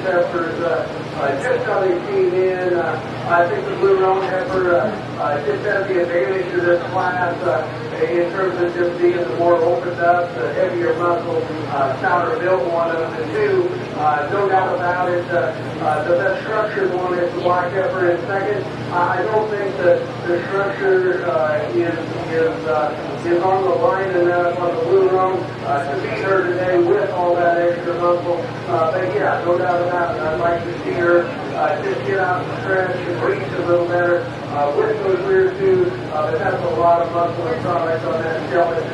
heifers, just how they came in. I think the blue roan heifer just has the advantage of this class in terms of just being the more opened up, the heavier muscle, stouter built one of the two. No doubt about it, the best structured one is the black heifer in second. I don't think that the structure is on the line enough on the blue roan to beat her today with all that extra muscle. But yeah, no doubt about it. I'd like to see her just get out and stretch and reach a little better with those rear two. But that's a lot of muscle and product on that skeleton.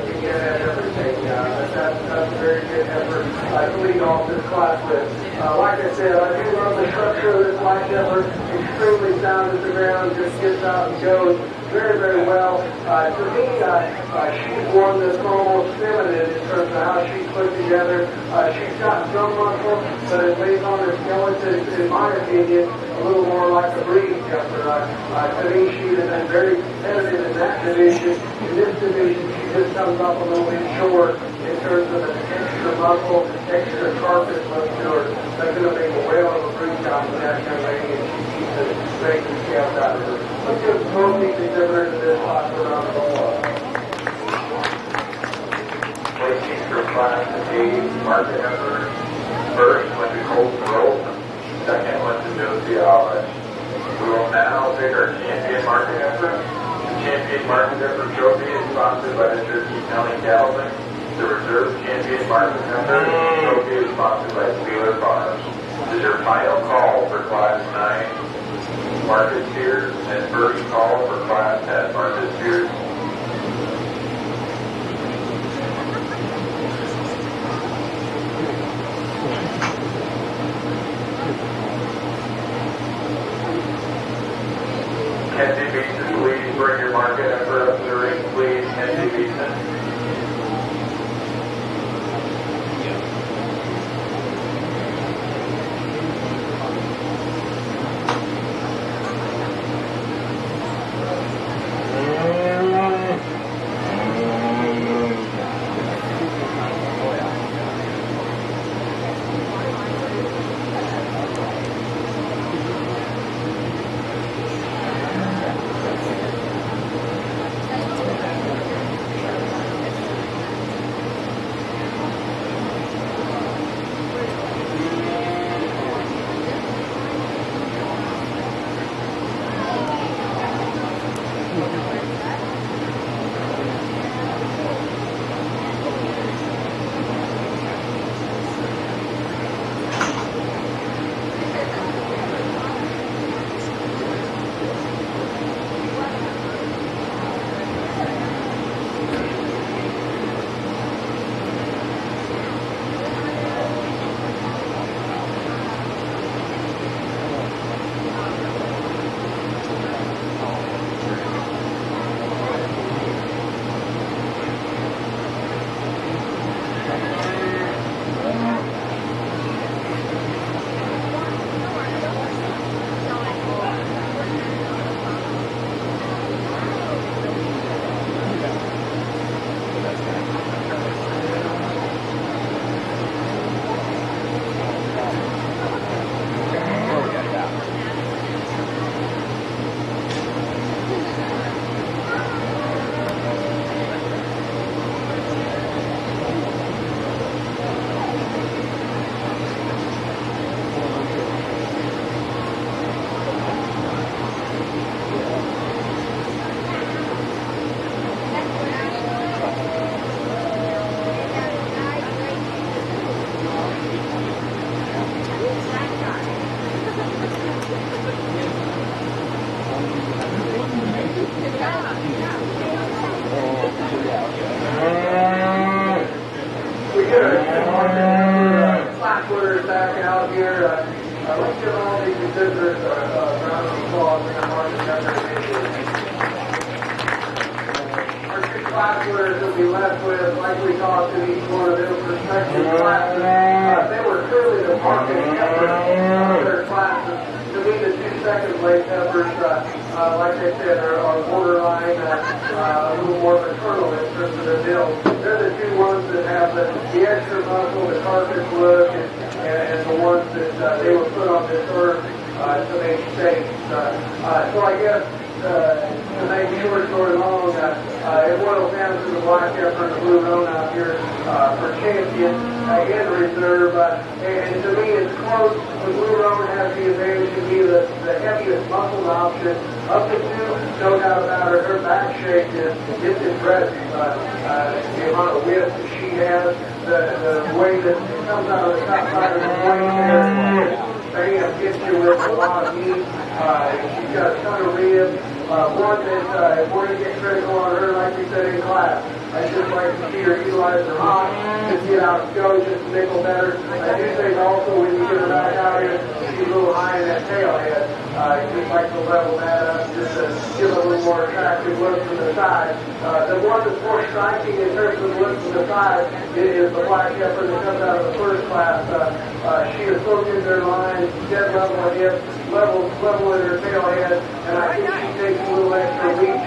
You can get everything. But that's a very good effort to lead off this class with. Like I said, I do love the structure of this white heifer. Extremely sound at the ground, just gets out and goes very, very well. To me, she's one that's almost feminine in terms of how she's put together. She's got some muscle, but it lays on her skeleton, in my opinion, a little more like a breeding heifer. To me, she has been very competitive in that division. In this division, she just comes up a little bit short in terms of an extra muscle, extra carcass look to her. That's going to make a whale of a breed job for that young lady, and she keeps the strength and scales out of her. Let's give both these exhibitors in this class a round of applause. Placing for class A, market heifer. First went to Colt World. Second went to Josie Alice. We will now pick our champion market heifer. The champion market heifer trophy is sponsored by the Cherokee County Cattlemen. The reserve champion market heifer trophy is sponsored by Spieler Farms. This is your final call for class 9 market steers and first call for class 10 market steers. Kenzie Beeson, please bring your market heifer up to the ring, please. Kenzie Beeson. They're the two ones that have the extra muscle, the carcass look, and the ones that they were put on this earth to make safe. So I guess to make short story long, it boils down to the black heifer and the blue roan out here for champion in reserve. And to me, it's close. The blue roan has the advantage to be the heaviest muscle option of the two. No doubt about it. Her back shape is impressive. The amount of width that she has, the way that it comes out of the top side of the wing there. Bam, gets you with a lot of meat. She's got a ton of ribs. One that, if we're going to get critical on her, like we said in class, I just like to see her utilize her hop, just get out and go, just a nickel better. I do think also when you get her back out here, she's a little high in that tail head. Just like to level that up, just to give it a little more attractive look from the side. The one that's more striking in terms of the look from the side is the black heifer that comes out of the first class. She is hooked in her line, dead level of hips, level in her tail head, and I think she takes a little extra reach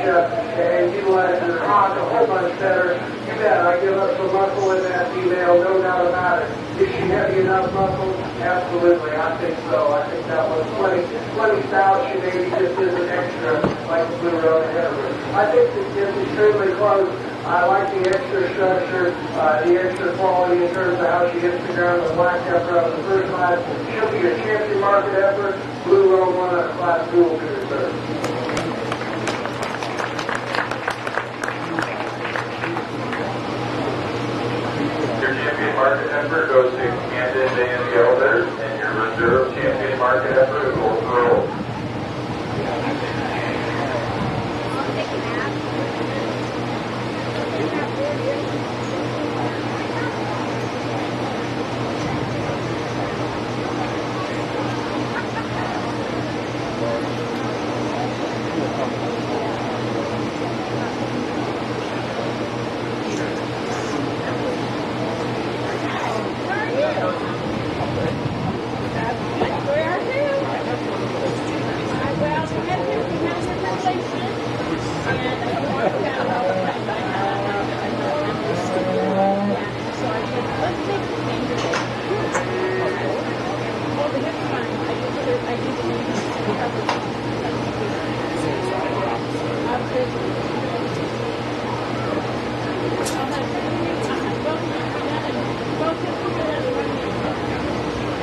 and utilizes her hop a whole bunch better. You bet, I give up some muscle in that female, no doubt about it. Is she heavy enough muscle? Absolutely, I think so. I think that was plenty stout. She maybe just is an extra, like the blue roan ahead of her. I think it's extremely close. I like the extra structure, the extra quality in terms of how she hits the ground with black heifer out of the first class. She'll be a champion market effort. Blue roan won a class 2 will be reserved. Your champion market effort goes to Camden Van Gelder, and your reserve champion market effort goes to Earl.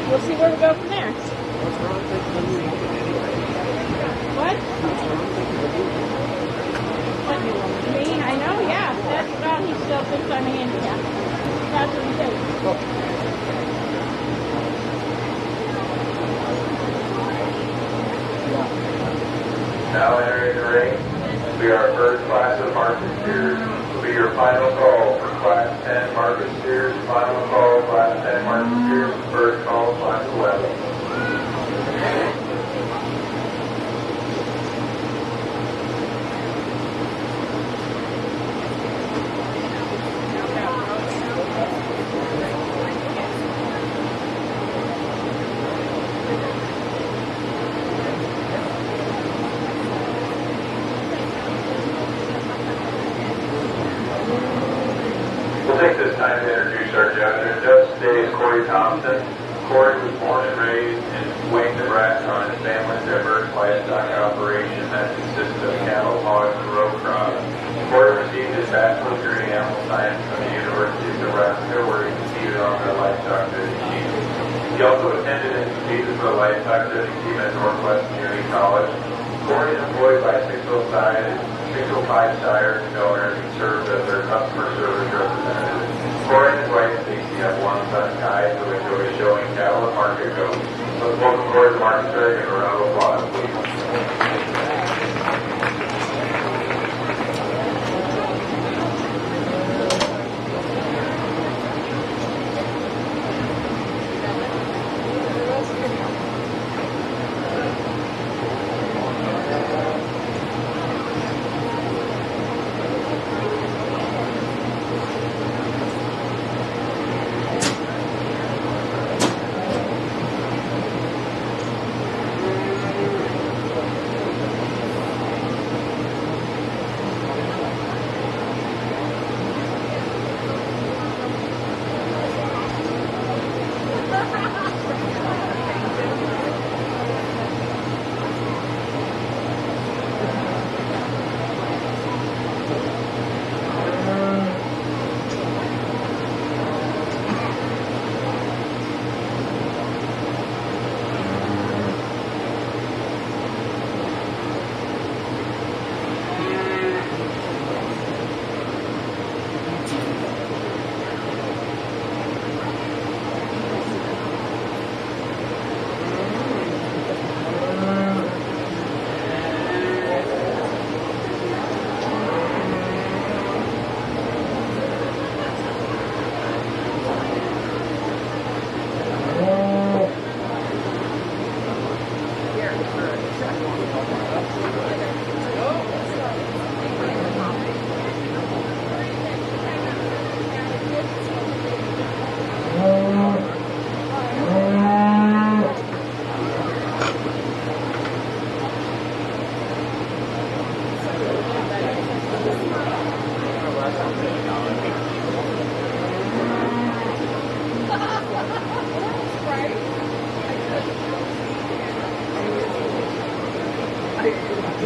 We'll see where we go from there. What? Me? I know, yeah. That's about he still thinks I'm handicapped. That's what he thinks. Now entering the ring, will be our first class of market steers. Will be your final call for class 10 market steers. Final call, class 10 market steers. First call, class 11. We'll take this time to introduce our judge. Our judge today is Corey Thompson. Corey was born and raised in Wayne, Nebraska on his family's diverse livestock operation that consisted of cattle, hogs, and row crops. Corey received his bachelor's degree in animal science from the University of Nebraska, where he competed on their livestock judging team. He also attended and competed for the livestock judging team at Northwest Community College. Corey is employed by 605 sires and donors and serves as their customer service representative. Corey and his wife Stacy have one son, Kai, who enjoys showing cattle at market goats. Let's welcome Corey to Martinsburg and a round of applause, please. He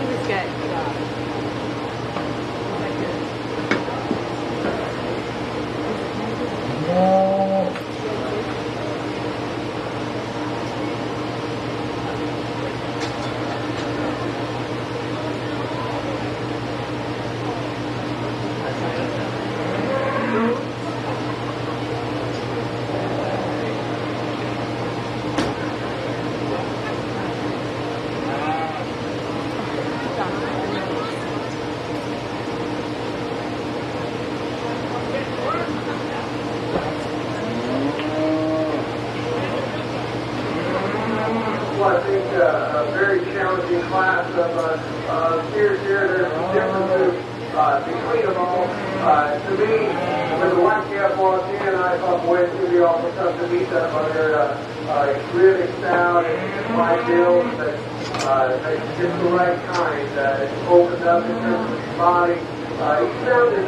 was good. Well, I think a very challenging class of steers here. There's some differences between them all. To me, when the white cap walked in, I thought, boy, it's going to be awful tough to beat them. But they're really stout and wide build, but just the right kind. It's opened up in terms of his body. He sounded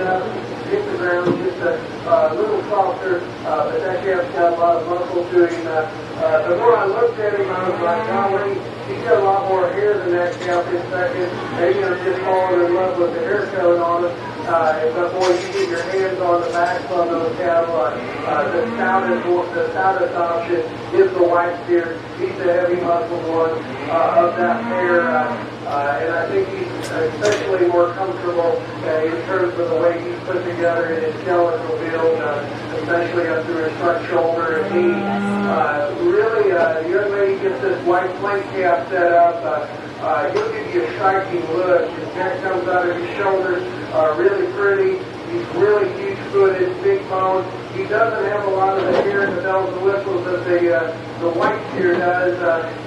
hit the ground just a little softer, but that calf's got a lot of muscle to him. The more I looked at him, I was like, golly, he's got a lot more hair than that calf in second. Maybe I'm just falling in love with the hair coat on him. But boy, you get your hands on the backs on those cattle. The stoutest option is the white steer. He's the heavy muscled one of that pair. And I think he's especially more comfortable in terms of the way he's put together in his skeletal build, especially up through his front shoulder and knee. Really, the young lady gets this white flank cap set up. He'll give you a striking look. His neck comes out of his shoulders, really pretty. He's really huge-footed, big boned. He doesn't have a lot of the hair and the bells and whistles that the white steer does,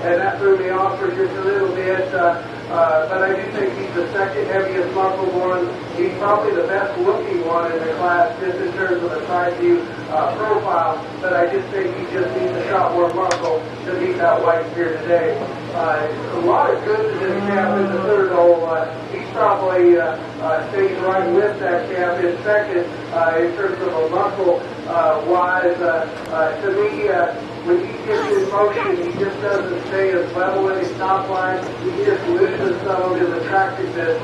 and that threw me off for just a little bit. But I do think he's the second heaviest muscled one. He's probably the best looking one in the class, just in terms of the side view profile. But I just think he just needs a shot more muscle to beat that white steer today. A lot of good to this calf in the third hole. He's probably stays right with that calf in second in terms of a muscle wise. To me, when he gets in motion, he just doesn't stay as level in his top line. He just loses some of his attractiveness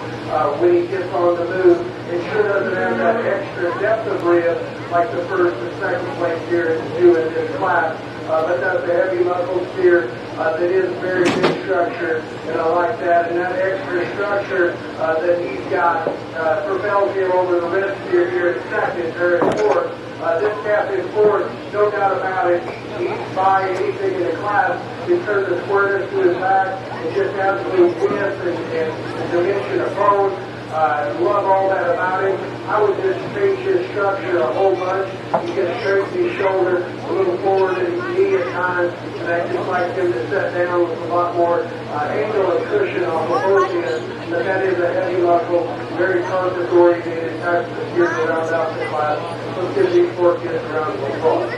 when he gets on the move. It sure doesn't have that extra depth of rib like the first and second place steer do in this class. But that's a heavy muscle steer that is very good structure, and I like that. And that extra structure that he's got propels him over the red steer here in second or in fourth. This calf in fourth, no doubt about it, he's by anything in the class in terms of squareness to his back and just absolute width and dimension of bone. Love all that about him. I would just change his structure a whole bunch. He gets straight to his shoulder, a little forward at his knee at times, and I just like him to set down with a lot more angle and cushion off of both ends. But that is a heavy muscle, very concept-oriented type of steer to round out the class. Let's give these four kids a round of applause.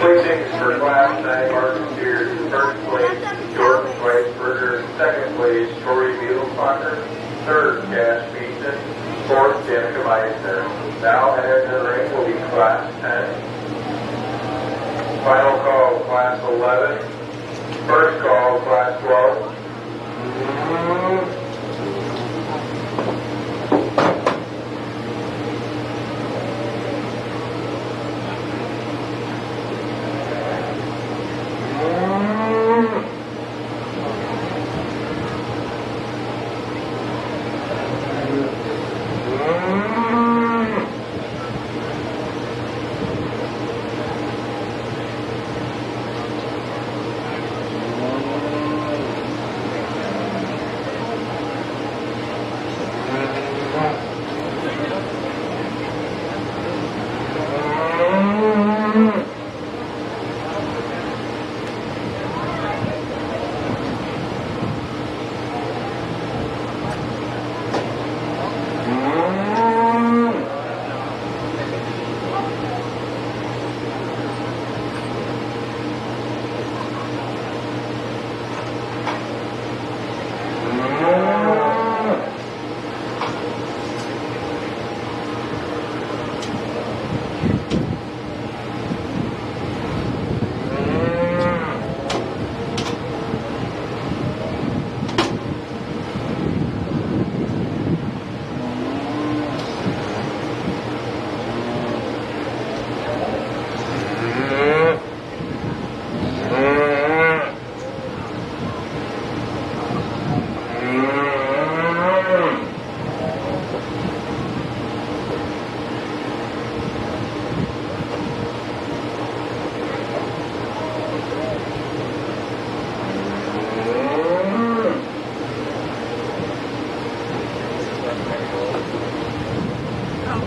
Placings for Class 9 Martin Steers, first place, Jordan Weisberger, second place, Tori Beetlefucker, third, Cash Beeson, fourth, Danica Meissner. Now entering the ring will be Class 10. Final call, Class 11. First call, Class 12.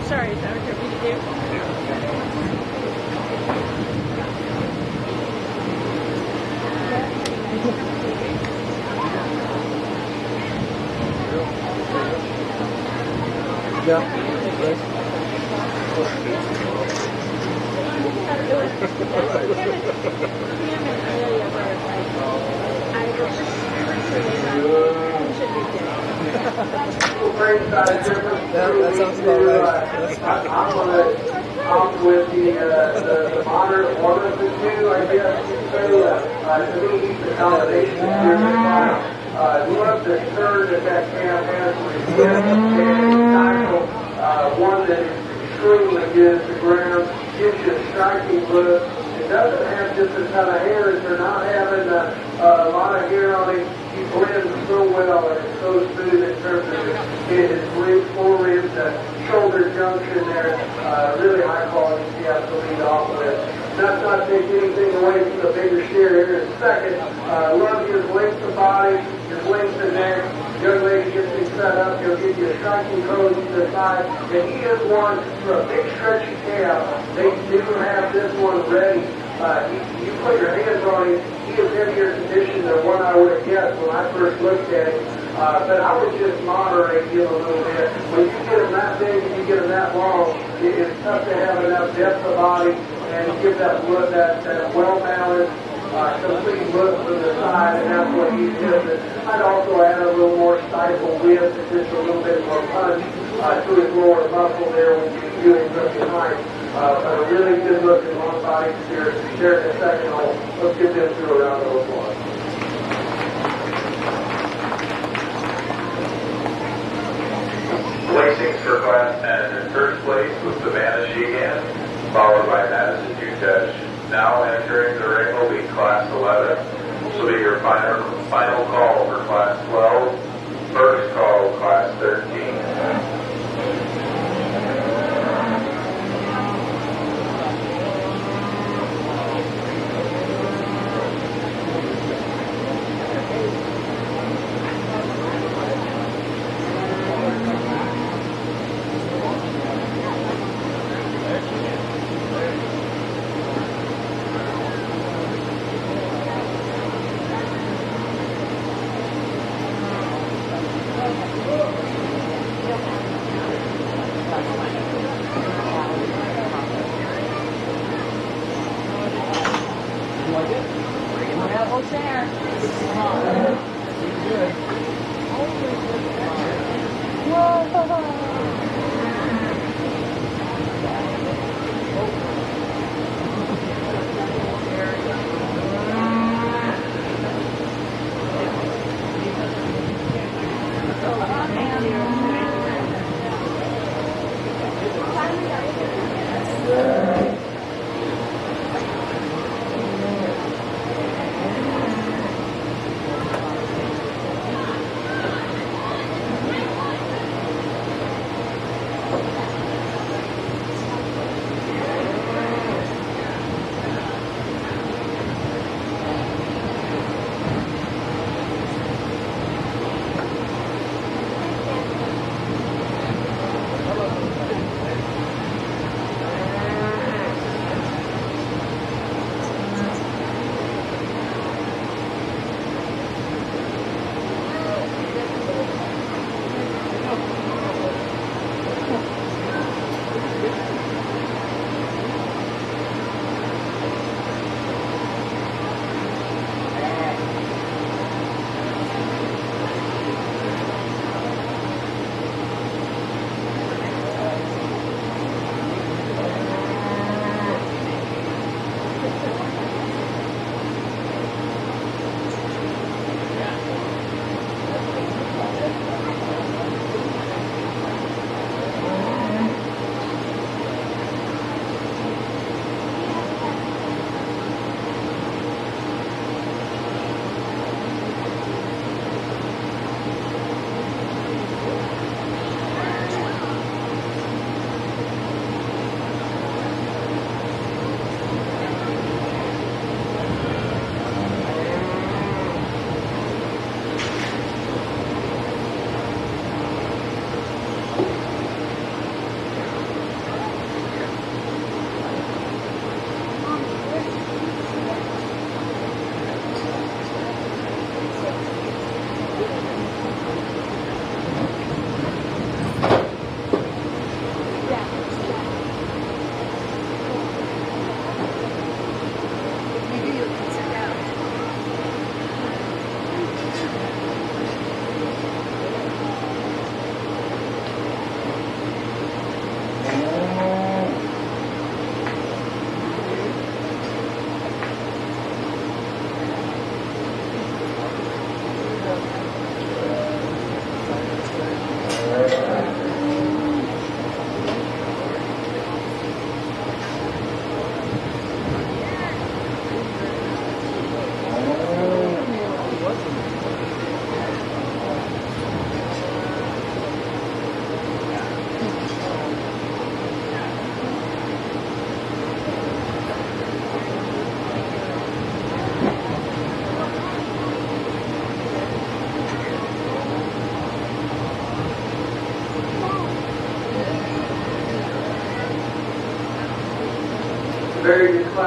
sorry, is that what you're going to do? That sounds about right. I'm going to opt with the moderate one of the two, I guess you say. To me, he's the combination here. Love the turn that camp has with him and tackle. One that is extremely good at the ground, gives you a striking look. It doesn't have just a ton of hairs. They're not having a lot of hair on him. He blends so well and it's so smooth in terms of his ribs, four ribs, shoulder junction there. Really high quality CF to lead off with. That's not taking anything away from the bigger steer here in a second. Love his length of body, his length of neck. Young lady gets him set up. He'll give you a striking pose to the side. And he is one for a big stretchy calf. They do have this one ready. You put your hands on him, he is heavier condition than one I would have guessed when I first looked at him. But I would just moderate him a little bit. When you get him that big and you get him that long, it's tough to have enough depth of body and give that look, that well-balanced, complete look from the side, and that's what he's doing. I'd also add a little more stifle width and just a little bit more punch to his lower muscle there when you're doing from behind. A really good looking long body steer there in the second hole. Let's get them through a round of applause. Placings for Class 10. In first place was Savannah Sheehan, followed by Madison Jutesh. Now entering the ring will be Class 11. This will be your final call for Class 12. First call, Class 13.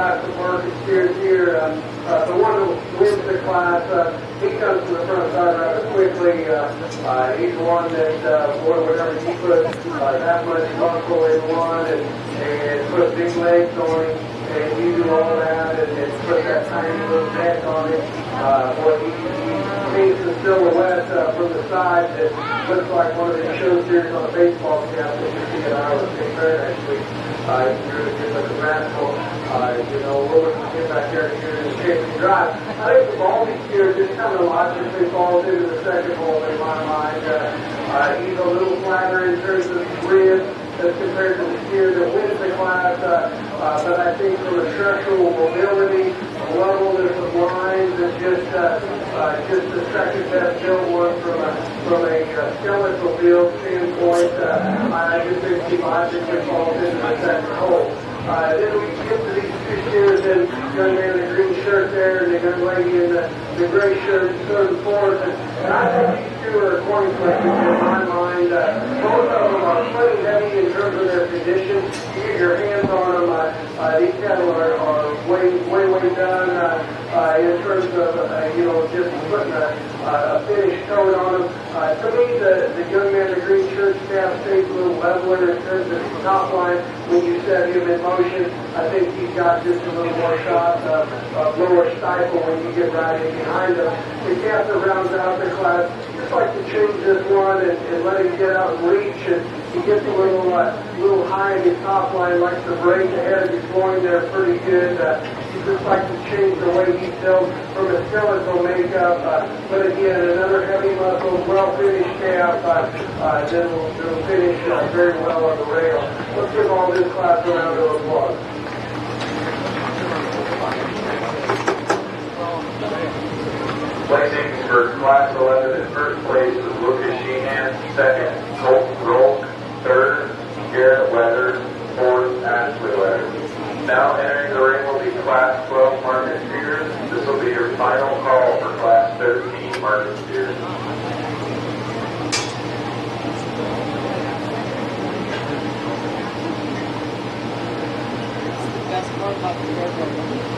got some work experience here. The one who wins the class, he comes to the front side rather quickly. He's the one that, whenever he puts that much muscle in one and put big legs on him, and you do all that and put that tiny little neck on it, he paints the silhouette from the side that looks like one of the show series on a baseball cap that you see at Iowa State Fair next week. He's really good looking rascal. We're looking to get back there and get in the shape and drive. I think the Baldy here just kind of logically falls into the second hole in my mind. He's a little flatter in terms of ribs as compared to the steer that wins the class, but I think from a structural mobility, levelness of lines, and just the second best built one from a skeletal build standpoint, I just think he logically falls into the second hole. Then we get to these two steers, and young man in the green shirt there, and the young lady in the gray shirt, so and forth. And I think these two are coin flippers in my mind. Both of them are plenty heavy in terms of their condition. You get your hands on them. These cattle are way done in terms of just putting a finished coat on them. To me, the young man in the green shirt staff stays a little leveler in terms of his top line. When you set him in motion, I think he's got just a little more shot of lower stifle when you get right in behind him. The calf that rounds out the class, just like to change this one and let him get out and reach, and he gets a little high in his top line, likes to break ahead of his groin there pretty good. He just likes to change the way he's built from a skeletal makeup, but again, another heavy muscle, well-finished calf that will finish very well on the rail. Let's give all this class a round of applause. Placing for Class 11 in first place was Lucas Sheehan, second, Colton Rolk, third, Garrett Weathers, fourth, Ashley Weathers. Now entering the ring will be Class 12 Market Steers. This will be your final call for Class 13 Market Steers. Best part about the program.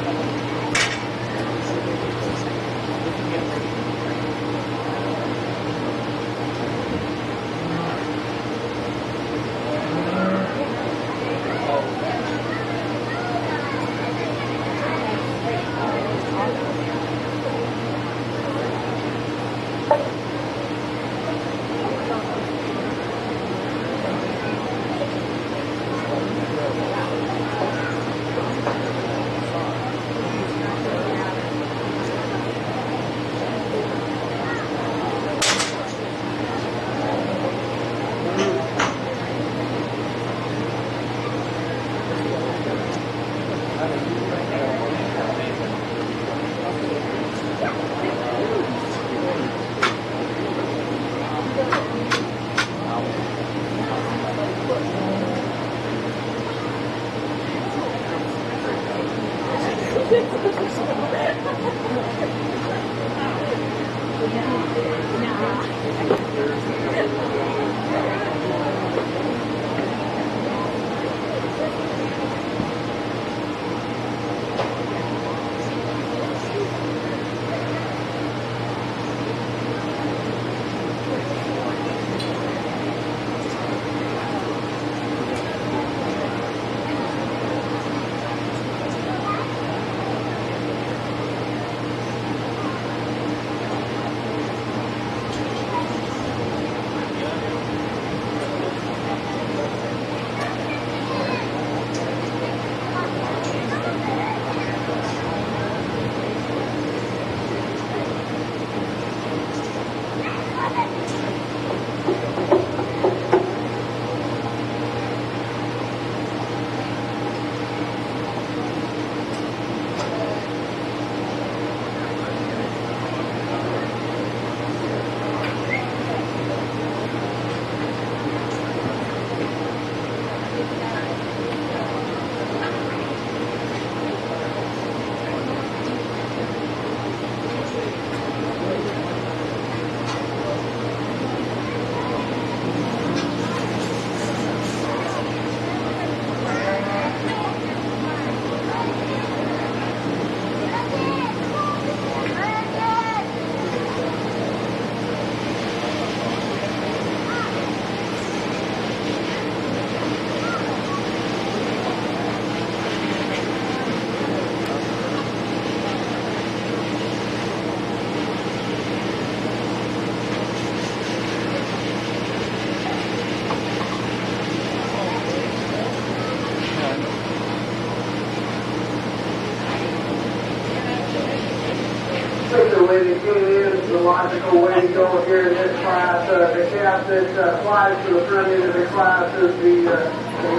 classical way to go here in this class. The cap that flies to the front end of the class is the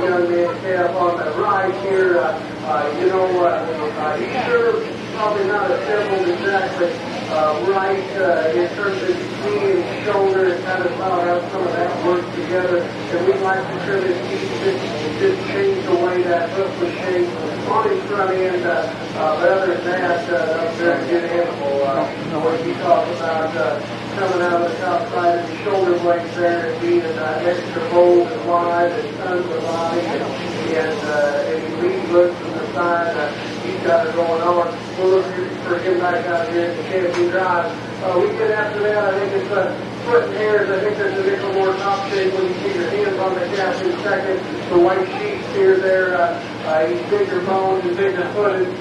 young man cap on the right here. He serves probably not assembled exactly right in terms of his knee and his shoulder and kind of how some of that works together. And we'd like to trim his feet just change the way that hook was shaped on his front end. But other than that, that's a very good animal. What he talks about coming out of the top side of the shoulder blades there and being extra bold and wide and tons of body. And he leads looks from the side. He's got it going on. We'll look for him back out here at the Champion Drive. We get after that. I think it's splitting hairs. I think there's a little more top shape when you see your hands on the cap in second. The white sheep steer there. He's bigger boned and bigger footed.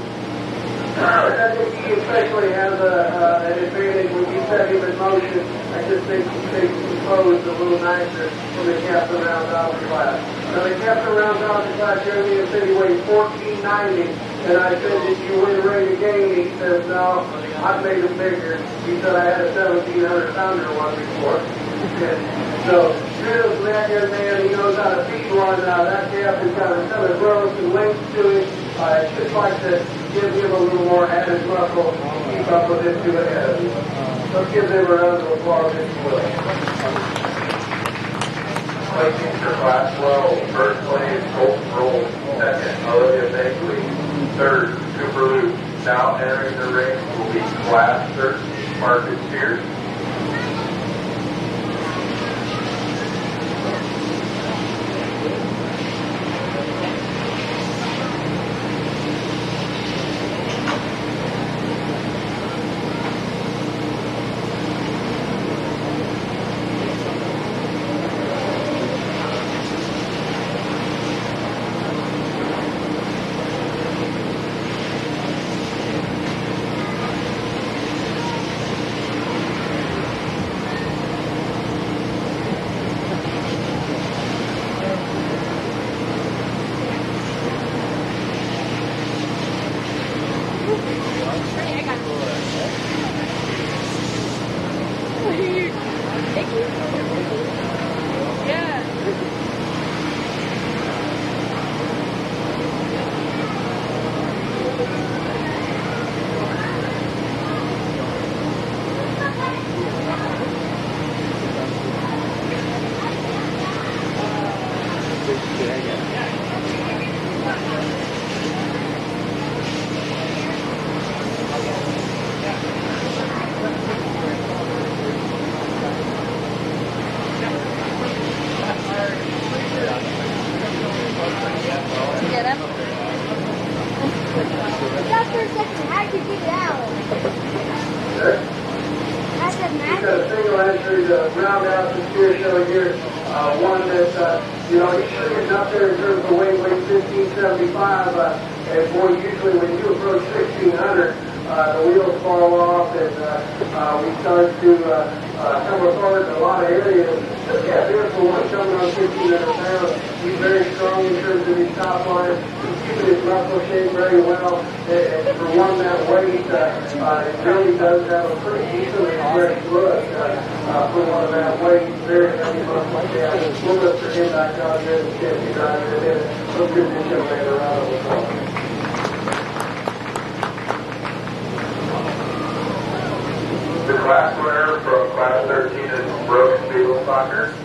I think he especially has an advantage when you set him in motion. I just think he takes composed a little nicer from the Captain Round Dodger class. Now the Captain Round Dodger class here in the city weighs 1490, and I said, did you win Ray again? He says, no, I made him bigger. He said I had a 1,700 pounder one before. So kudos to that young man. He knows how to feed one. That calf has got a ton of growth and length to it. It's just like to give him a little more added muscle to keep up with his two ahead. Let's give them a round of applause if you will. Placing for Class 12, first place, Colton Roll. Second, Olivia Bagley. Third, Cooper Luke. Now entering the ring will be Class 13, Marcus Pierce. The class winner from Class 13 is Brooke Spiegelstocker.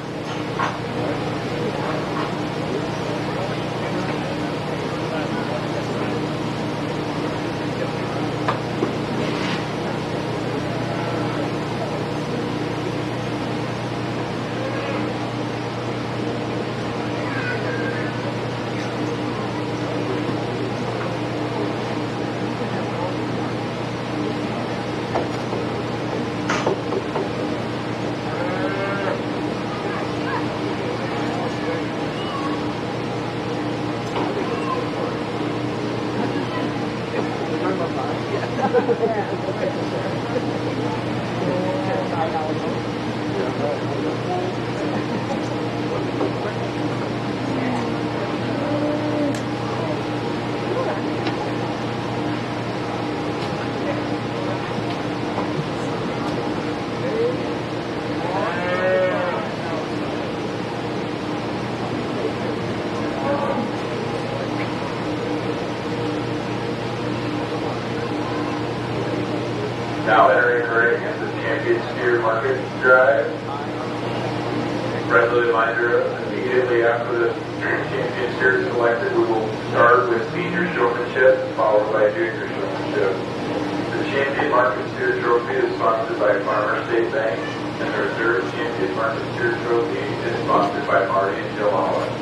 Drive. Friendly reminder, immediately after the champion steer is selected, we will start with senior showmanship, followed by junior showmanship. The champion market steer trophy is sponsored by Farmer State Bank, and the reserve champion market steer trophy is sponsored by Marty and Jill Holland.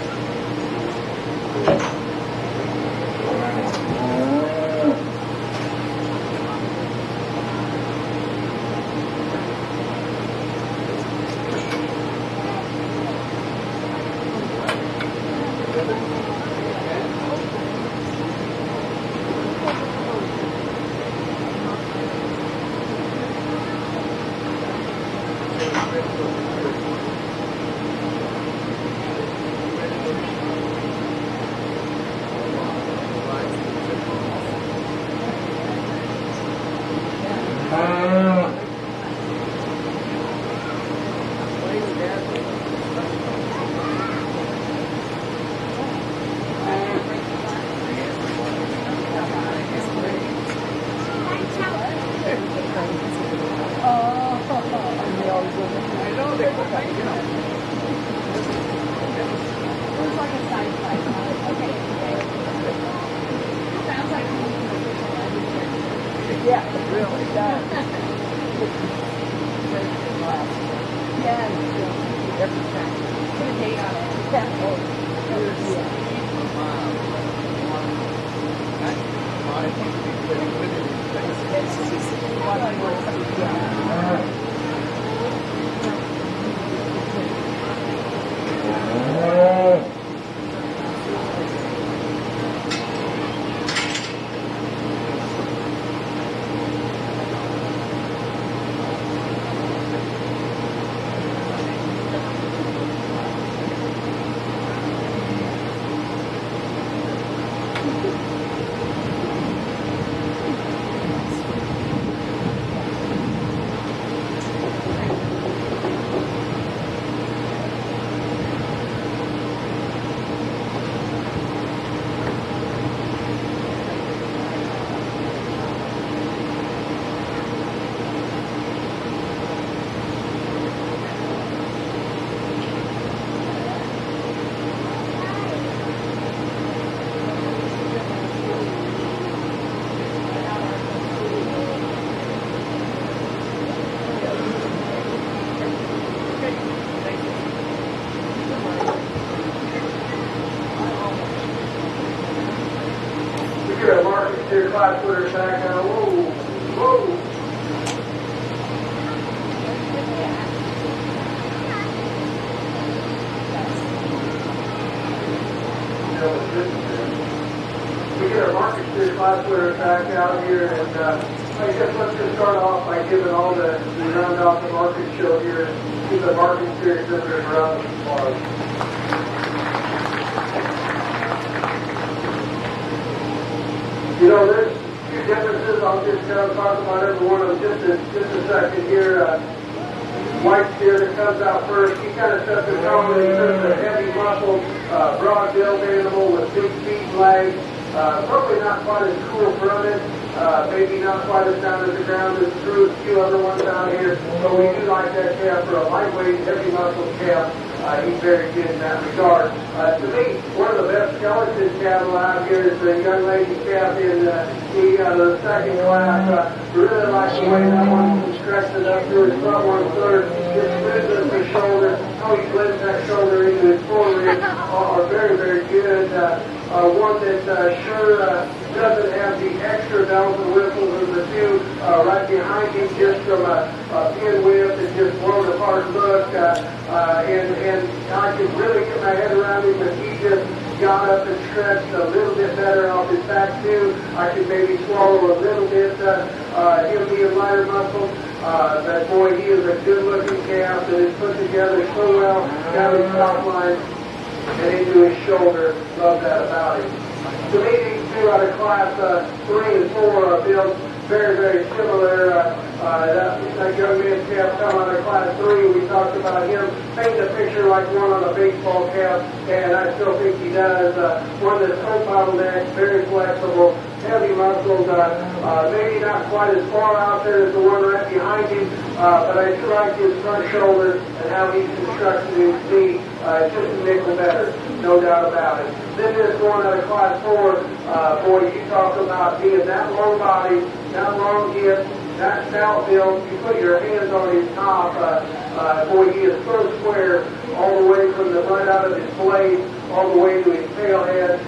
Steer 5-footer back now. Whoa, whoa. We get our market steer 5-footer back out here, and I guess let's just start off by giving all the round off the market show here and keep the market steer exhibitors around the applause. You know, there's a few differences. I'll just kind of talk about every one of them just a second here. White steer that comes out first, he kind of sets the tone in terms of heavy muscle, broad-billed animal with big feet and legs. Probably not quite as cool fronted, maybe not quite as down to the ground as through a few other ones out here. But we do like that calf for a lightweight, heavy muscle calf. He's very good in that regard. To me, one of the best skeleton cattle out here is the young lady calf in the second class. Really like the way that one stretches up through his front 1/3. Just squeezes the shoulder. How he blends that shoulder into his forehead are very, very good. One that sure doesn't have the extra bells and whistles of the two right behind him, just from a pin whip and just blown apart look. And I could really get my head around him, but he just got up and stretched a little bit better off his back too. I could maybe swallow a little bit, him being lighter muscle. That boy, he is a good-looking calf that is put together so well down his top line and into his shoulder. Love that about him. To me, these two out of class 3 and 4 are built very, very similar. That young man's calf come out of class 3. We talked about him painting a picture like one on a baseball cap, and I still think he does. One that's unbottlenecked, very flexible, heavy muscles. Maybe not quite as far out there as the one right behind him, but I do like his front shoulder and how he's constructed his knee. Just a nickel better, no doubt about it. Then this one out of Class 4, boy, you talk about being that long body, that long hip, that stout build. You put your hands on his top, boy, he is so square all the way from the front out of his blade all the way to his tail head.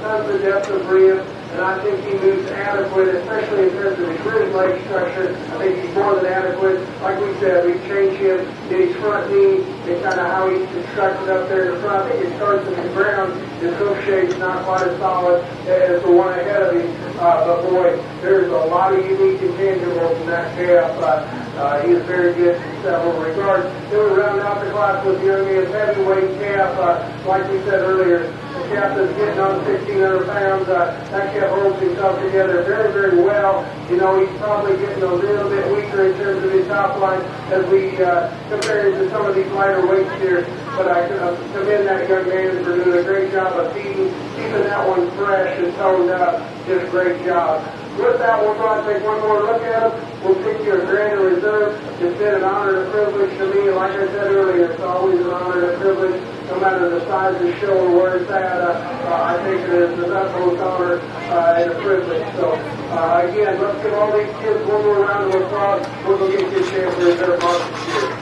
Tons of depth of rib. And I think he moves adequate, especially in terms of his rib leg structure. I think he's more than adequate. Like we said, we changed him in his front knee and kind of how he's constructed up there in the front. I think it starts in the ground. His hoof shape's not quite as solid as the one ahead of him. But boy, there's a lot of unique intangibles in that calf. He is very good in several regards. Then we round out the class with the young man's heavyweight calf. Like we said earlier, the calf is getting on 1,600 pounds. That calf holds himself together very, very well. You know, he's probably getting a little bit weaker in terms of his top line as we compare him to some of these lighter weights here. But I commend that young man for doing a great job of feeding, keeping that one fresh and toned up. Did a great job. With that, we'll go and take one more look at him. We'll pick your grand reserve. It's been an honor and a privilege to me. Like I said earlier, it's always an honor and a privilege, no matter the size of the show or where it's at. I think it is an utmost honor and a privilege. So, again, let's give all these kids one more round of applause. We'll go get this chance for reserve market here.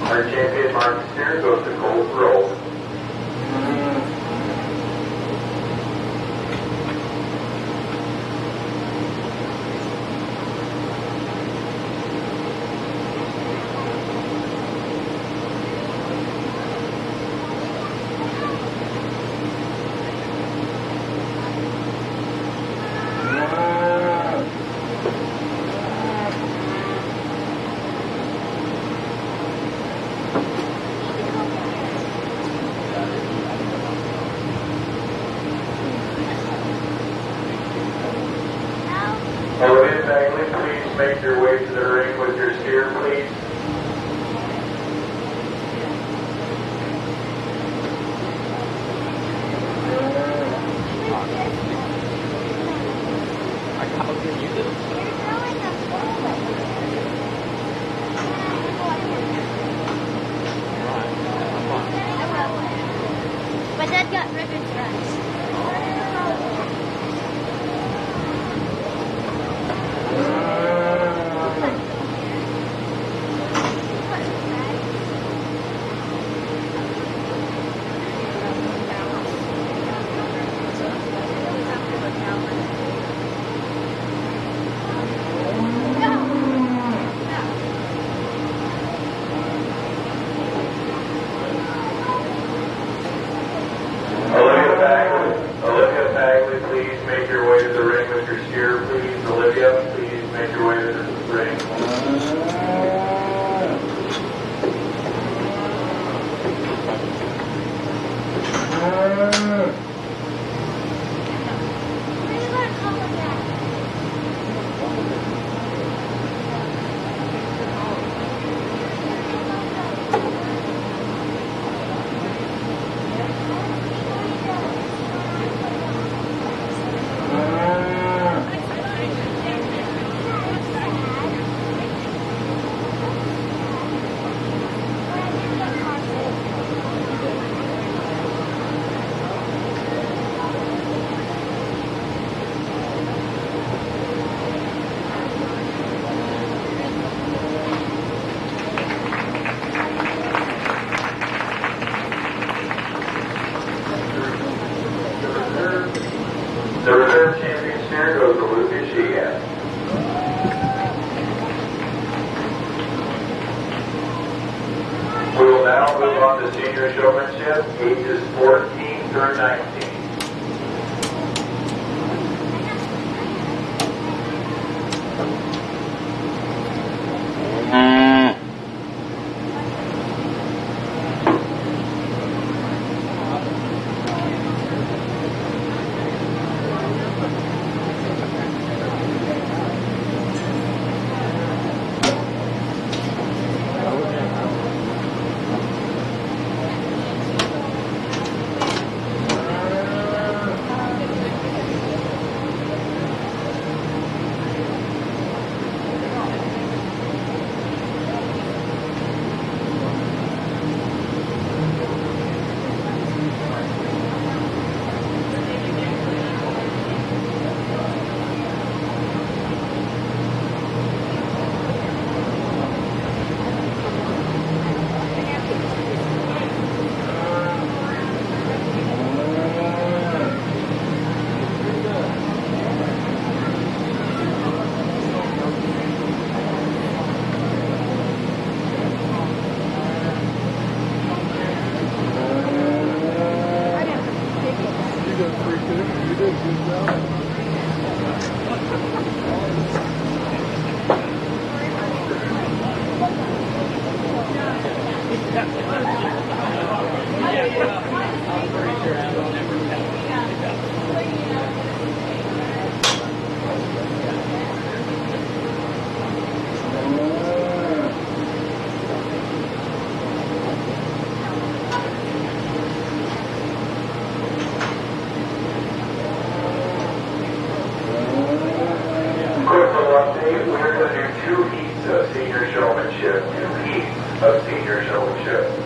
Our champion Mark Steer goes to Cole Roll. Olivia Bagley, please make your way to the ring with your steer, please. My dad got ribbons for us. Olivia Bagley, please make your way to the ring with your steer, please. Olivia, please make your way to the ring. The reserve champion steer goes to Lucas Sheehan. We will now move on to senior showmanship, ages 14 through 19. of senior showmanship and peak of senior showmanship.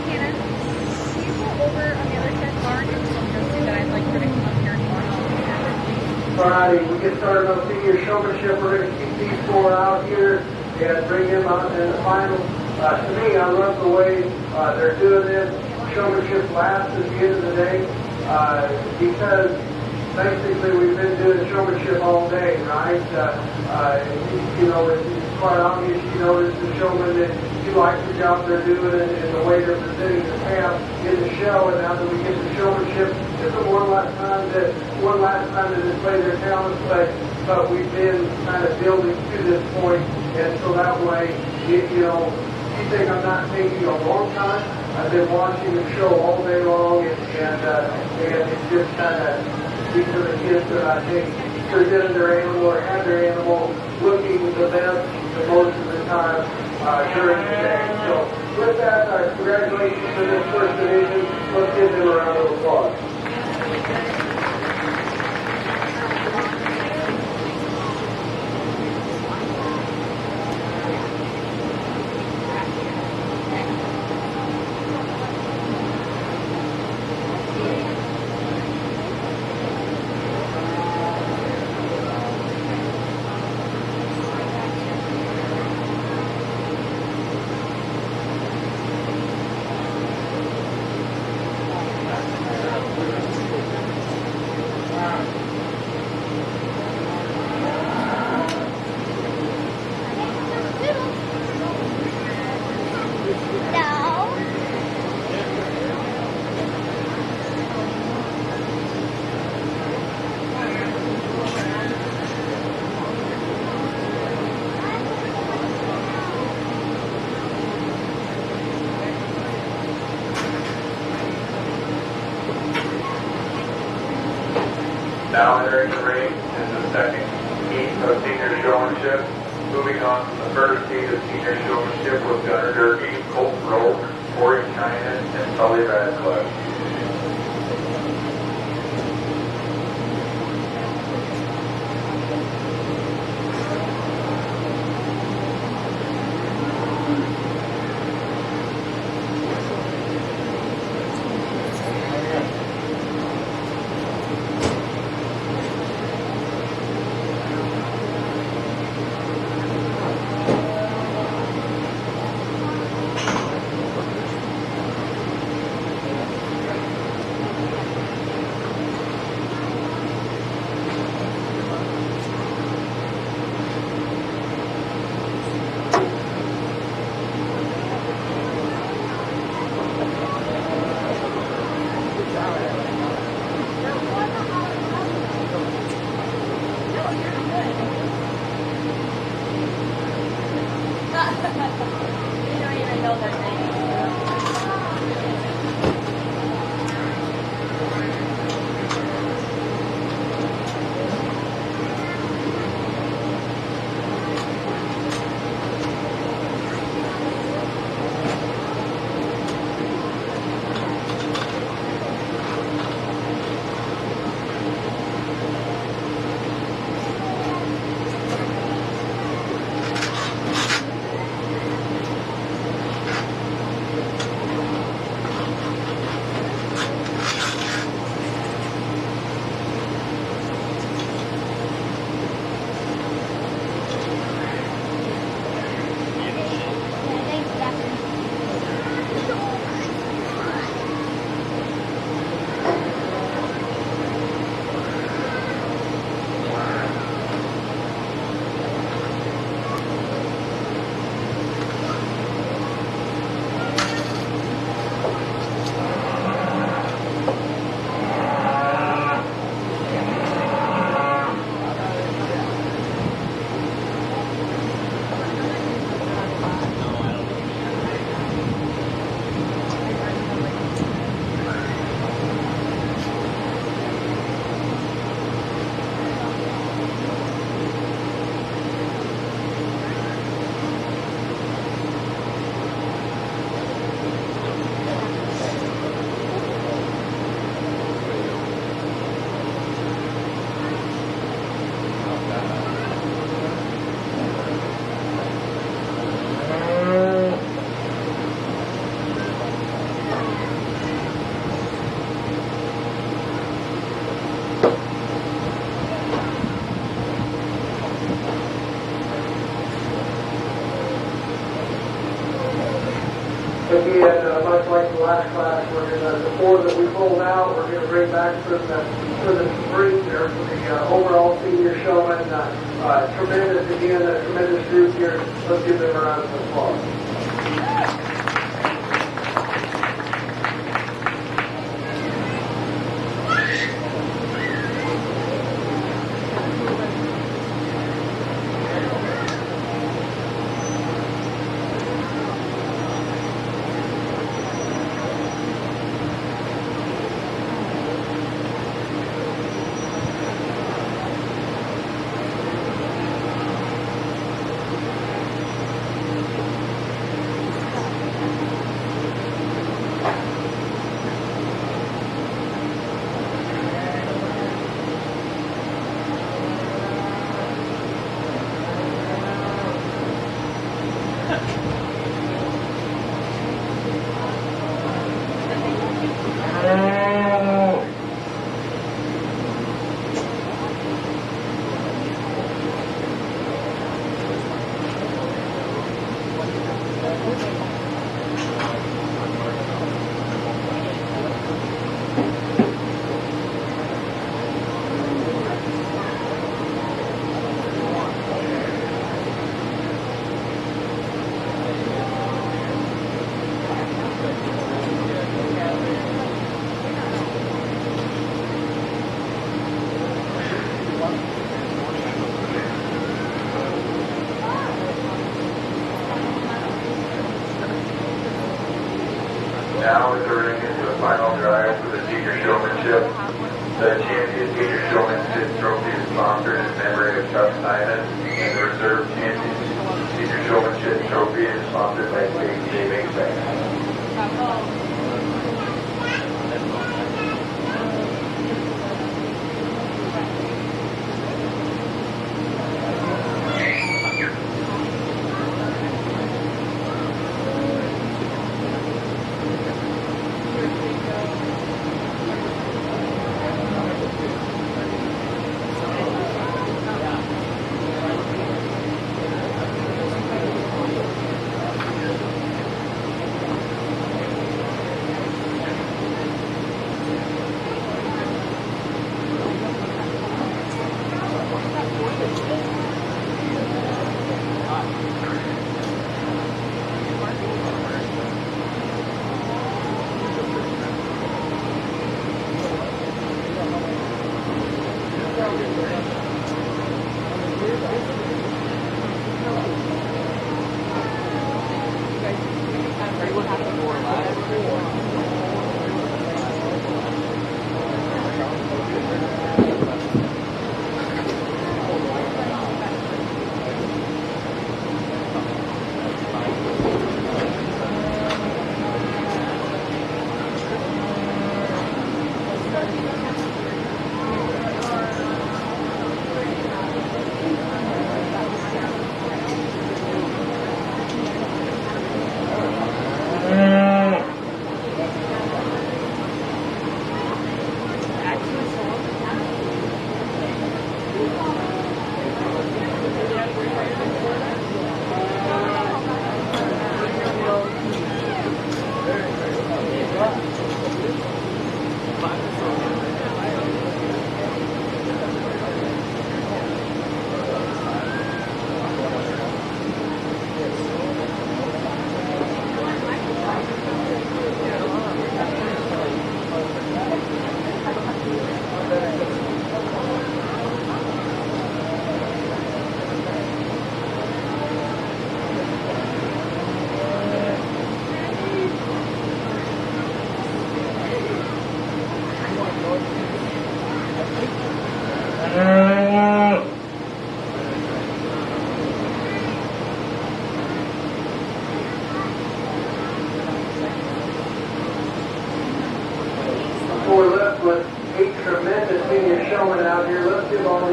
Hannah, can you go over on the other side bar and something that I'd like her to come up here and watch? Alrighty, we get started on senior showmanship. We're going to keep these four out here and bring them out in the final. To me, I love the way they're doing this. Showmanship lasts at the end of the day because basically we've been doing showmanship all day, right? You know, it's quite obvious you notice the showman that you like the job they're doing and the way they're presenting the camp in the show. And now that we get to showmanship, it's one last time to display their talents, but we've been kind of building to this point, and so that way, you know, you think I'm not taking a long time. I've been watching the show all day long, and it's just kind of, these are the kids that I think presented their animal or had their animal looking the best the most of the time during the day. So with that, congratulations to this first division. Let's give them a round of applause. No. Now entering the ring is the second heat of senior showmanship. Moving on from the first heat of senior showmanship was Gunnar Durkee, Colt Rowe, Corey China, and Sully Radcliffe. know their names. Thanks, Captain. Again, much like the last class, we're going to, the four that we pulled out, we're going to bring back to the group there for the overall senior showman. Tremendous, again, a tremendous group here. Let's give them a round of applause. Now we're turning into the final drive for the senior showmanship. The champion senior showmanship trophy is sponsored in memory of Chuck Simon, and the reserve champion senior showmanship trophy is sponsored by St. J. Bank.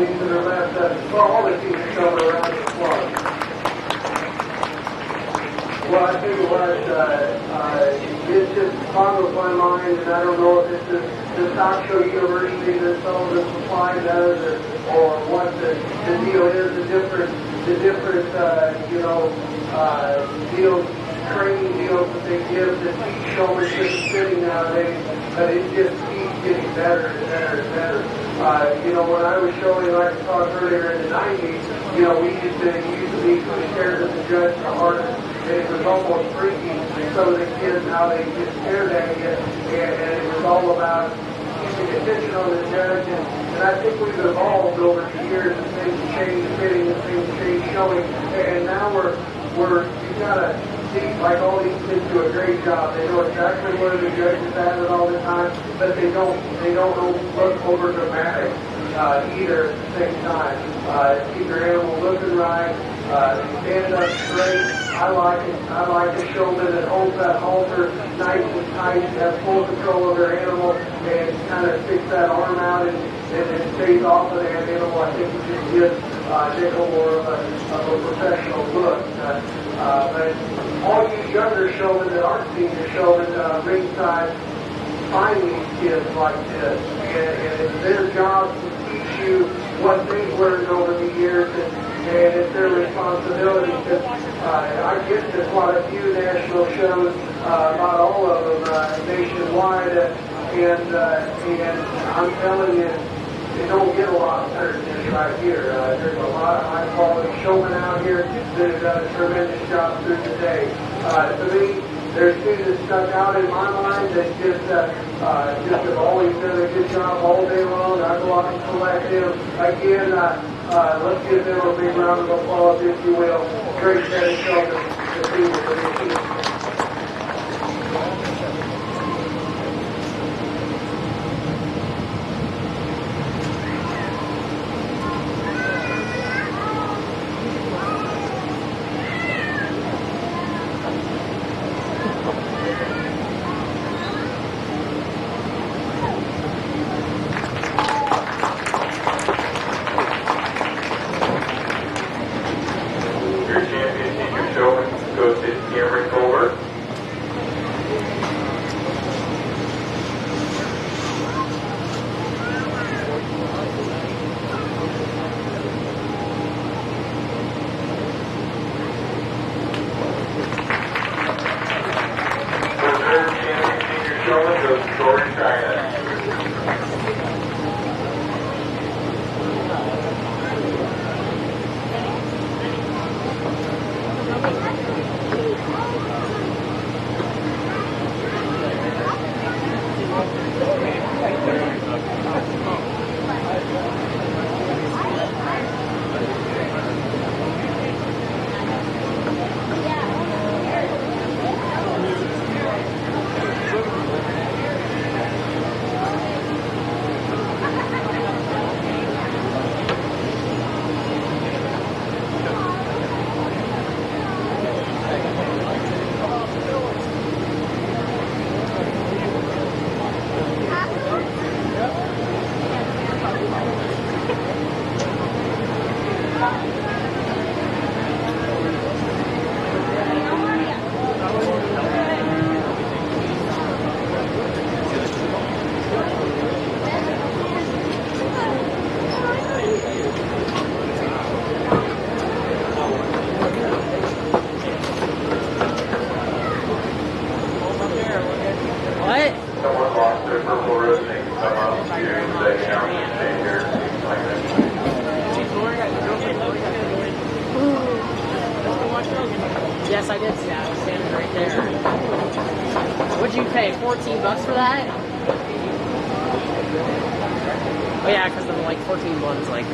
teams that are left, well, all the teams that come around the club. Well, I tell you what, it just boggles my mind, and I don't know if it's the stock show university that Sullivan Supply does, or what the deal is, the different deals, training deals that they give to teach showmanship and sitting nowadays, but it just keeps getting better and better and better. When I was showing, like I talked earlier in the 90s, we used to be so scared of the judge, the hardest, and it was almost freaky. Some of the kids, how they get scared at you, and it was all about keeping attention on the judge, and I think we've evolved over the years, and things change fitting, and things change showing, and now you've got to see, like all these kids do a great job. They know exactly where the judge is at it all the time, but they don't look over dramatic either at the same time. Keep your animal looking right, stand up straight. I like a showman that holds that halter nice and tight, has full control of their animal, and kind of sticks that arm out and stays off of that animal. I think it just gives Nickel more of a professional look. But all you younger showmen that aren't senior showmen ringside, find these kids like this, and it's their job to teach you what they've learned over the years, and it's their responsibility, because I get to quite a few national shows, not all of them nationwide, and I'm telling you, they don't get a lot better than this right here. There's a lot of high-quality showmen out here that have done a tremendous job through the day. To me, there's two that stuck out in my mind that just have always done a good job all day long. I go out and select them. Again, let's give them a big round of applause, if you will. Great set of shoulders. The people for the team. Yes, I did see that. I was standing right there. What'd you pay? $14 for that? Oh yeah, because I'm like 14 ones, like.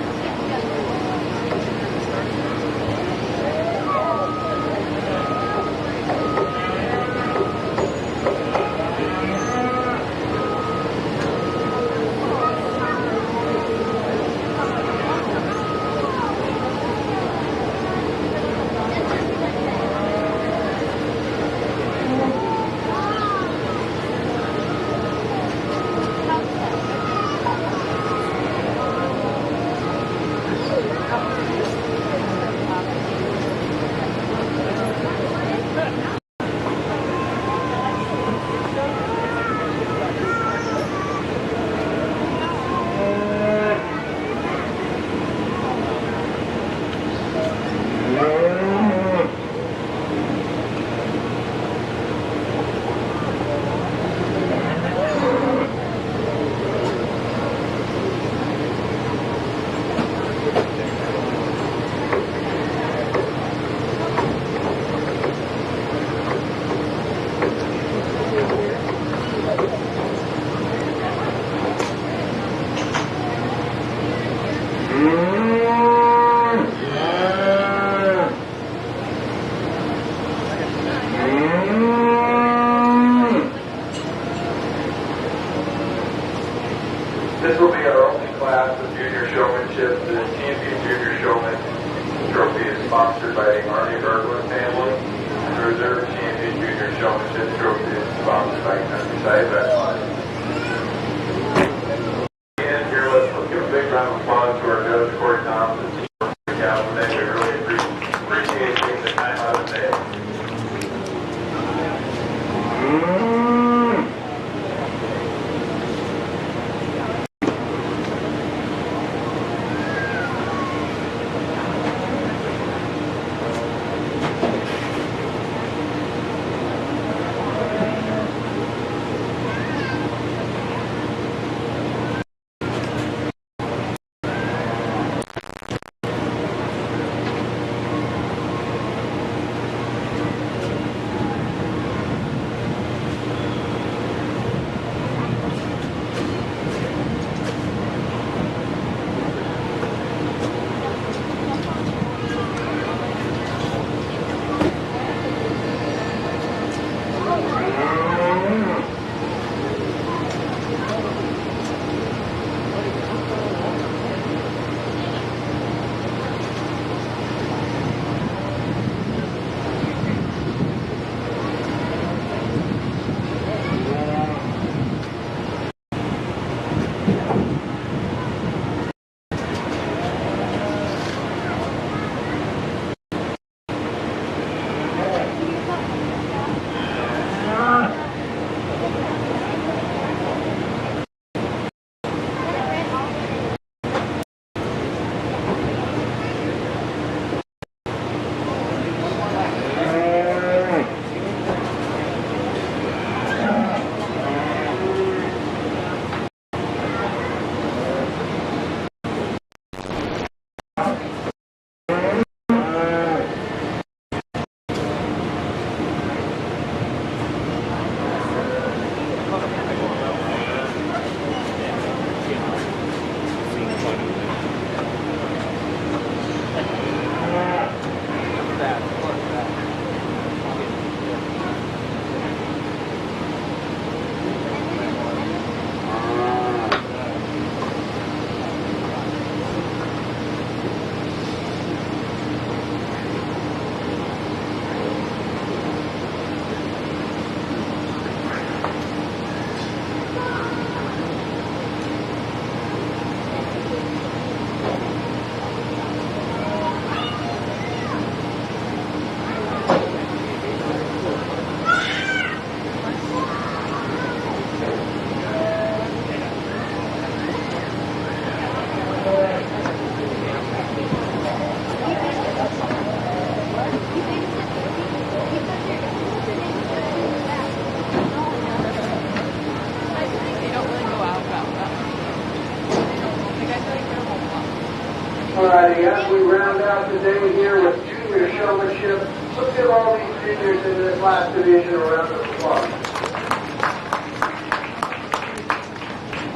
Alrighty, as we round out the day here with junior showmanship, let's give all these juniors in this last division a round of applause.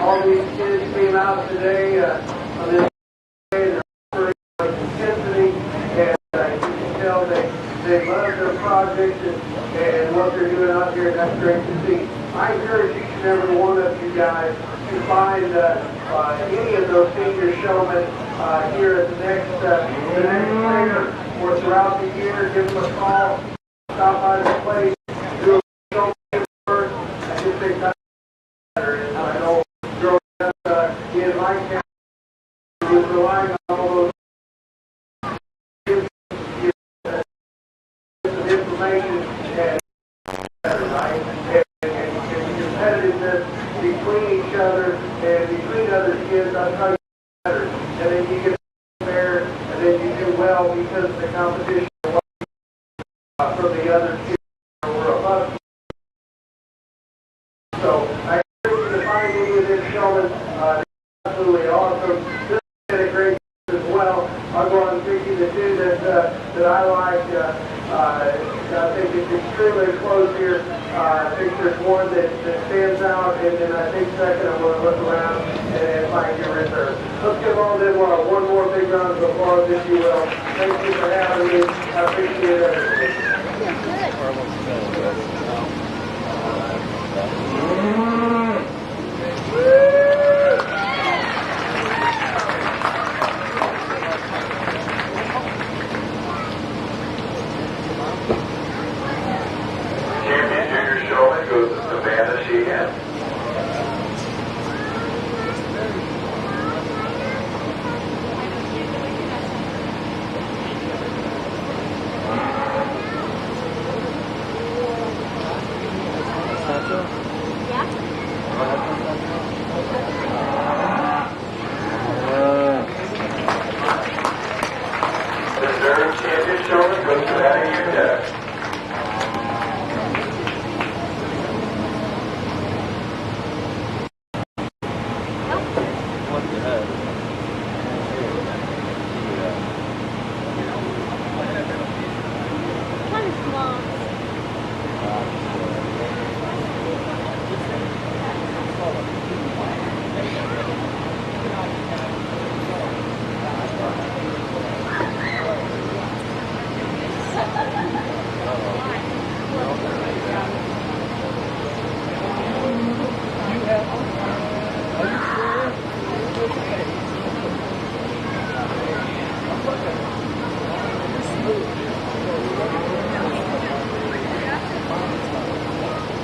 All these kids came out today on this day, they're operating with intensity, and you can tell they love their projects and what they're doing out here, and that's great to see. I encourage each and every one of you guys to find any of those senior showmen here at the next fair or throughout the year. Give them a call, stop by the place, do a showman work. I just think that's better. And I know growing up in my county, was relying on all those some information and better, right? And competitiveness between each other and between other kids, I'll tell you better. And then you get there, and then you do well because of the competition from the other kids who are above you. So I encourage you to find any of this showman. Absolutely awesome. This has been a great as well. I'll go on and pick you the two that I like. I think it's extremely close here. I think there's one that stands out, and then I think second I'm going to look around and find your reserve. Let's give all them one more big round of applause, if you will. Thank you for having me. I appreciate everything. Champion junior showman goes to Savannah Sheehan. Cool.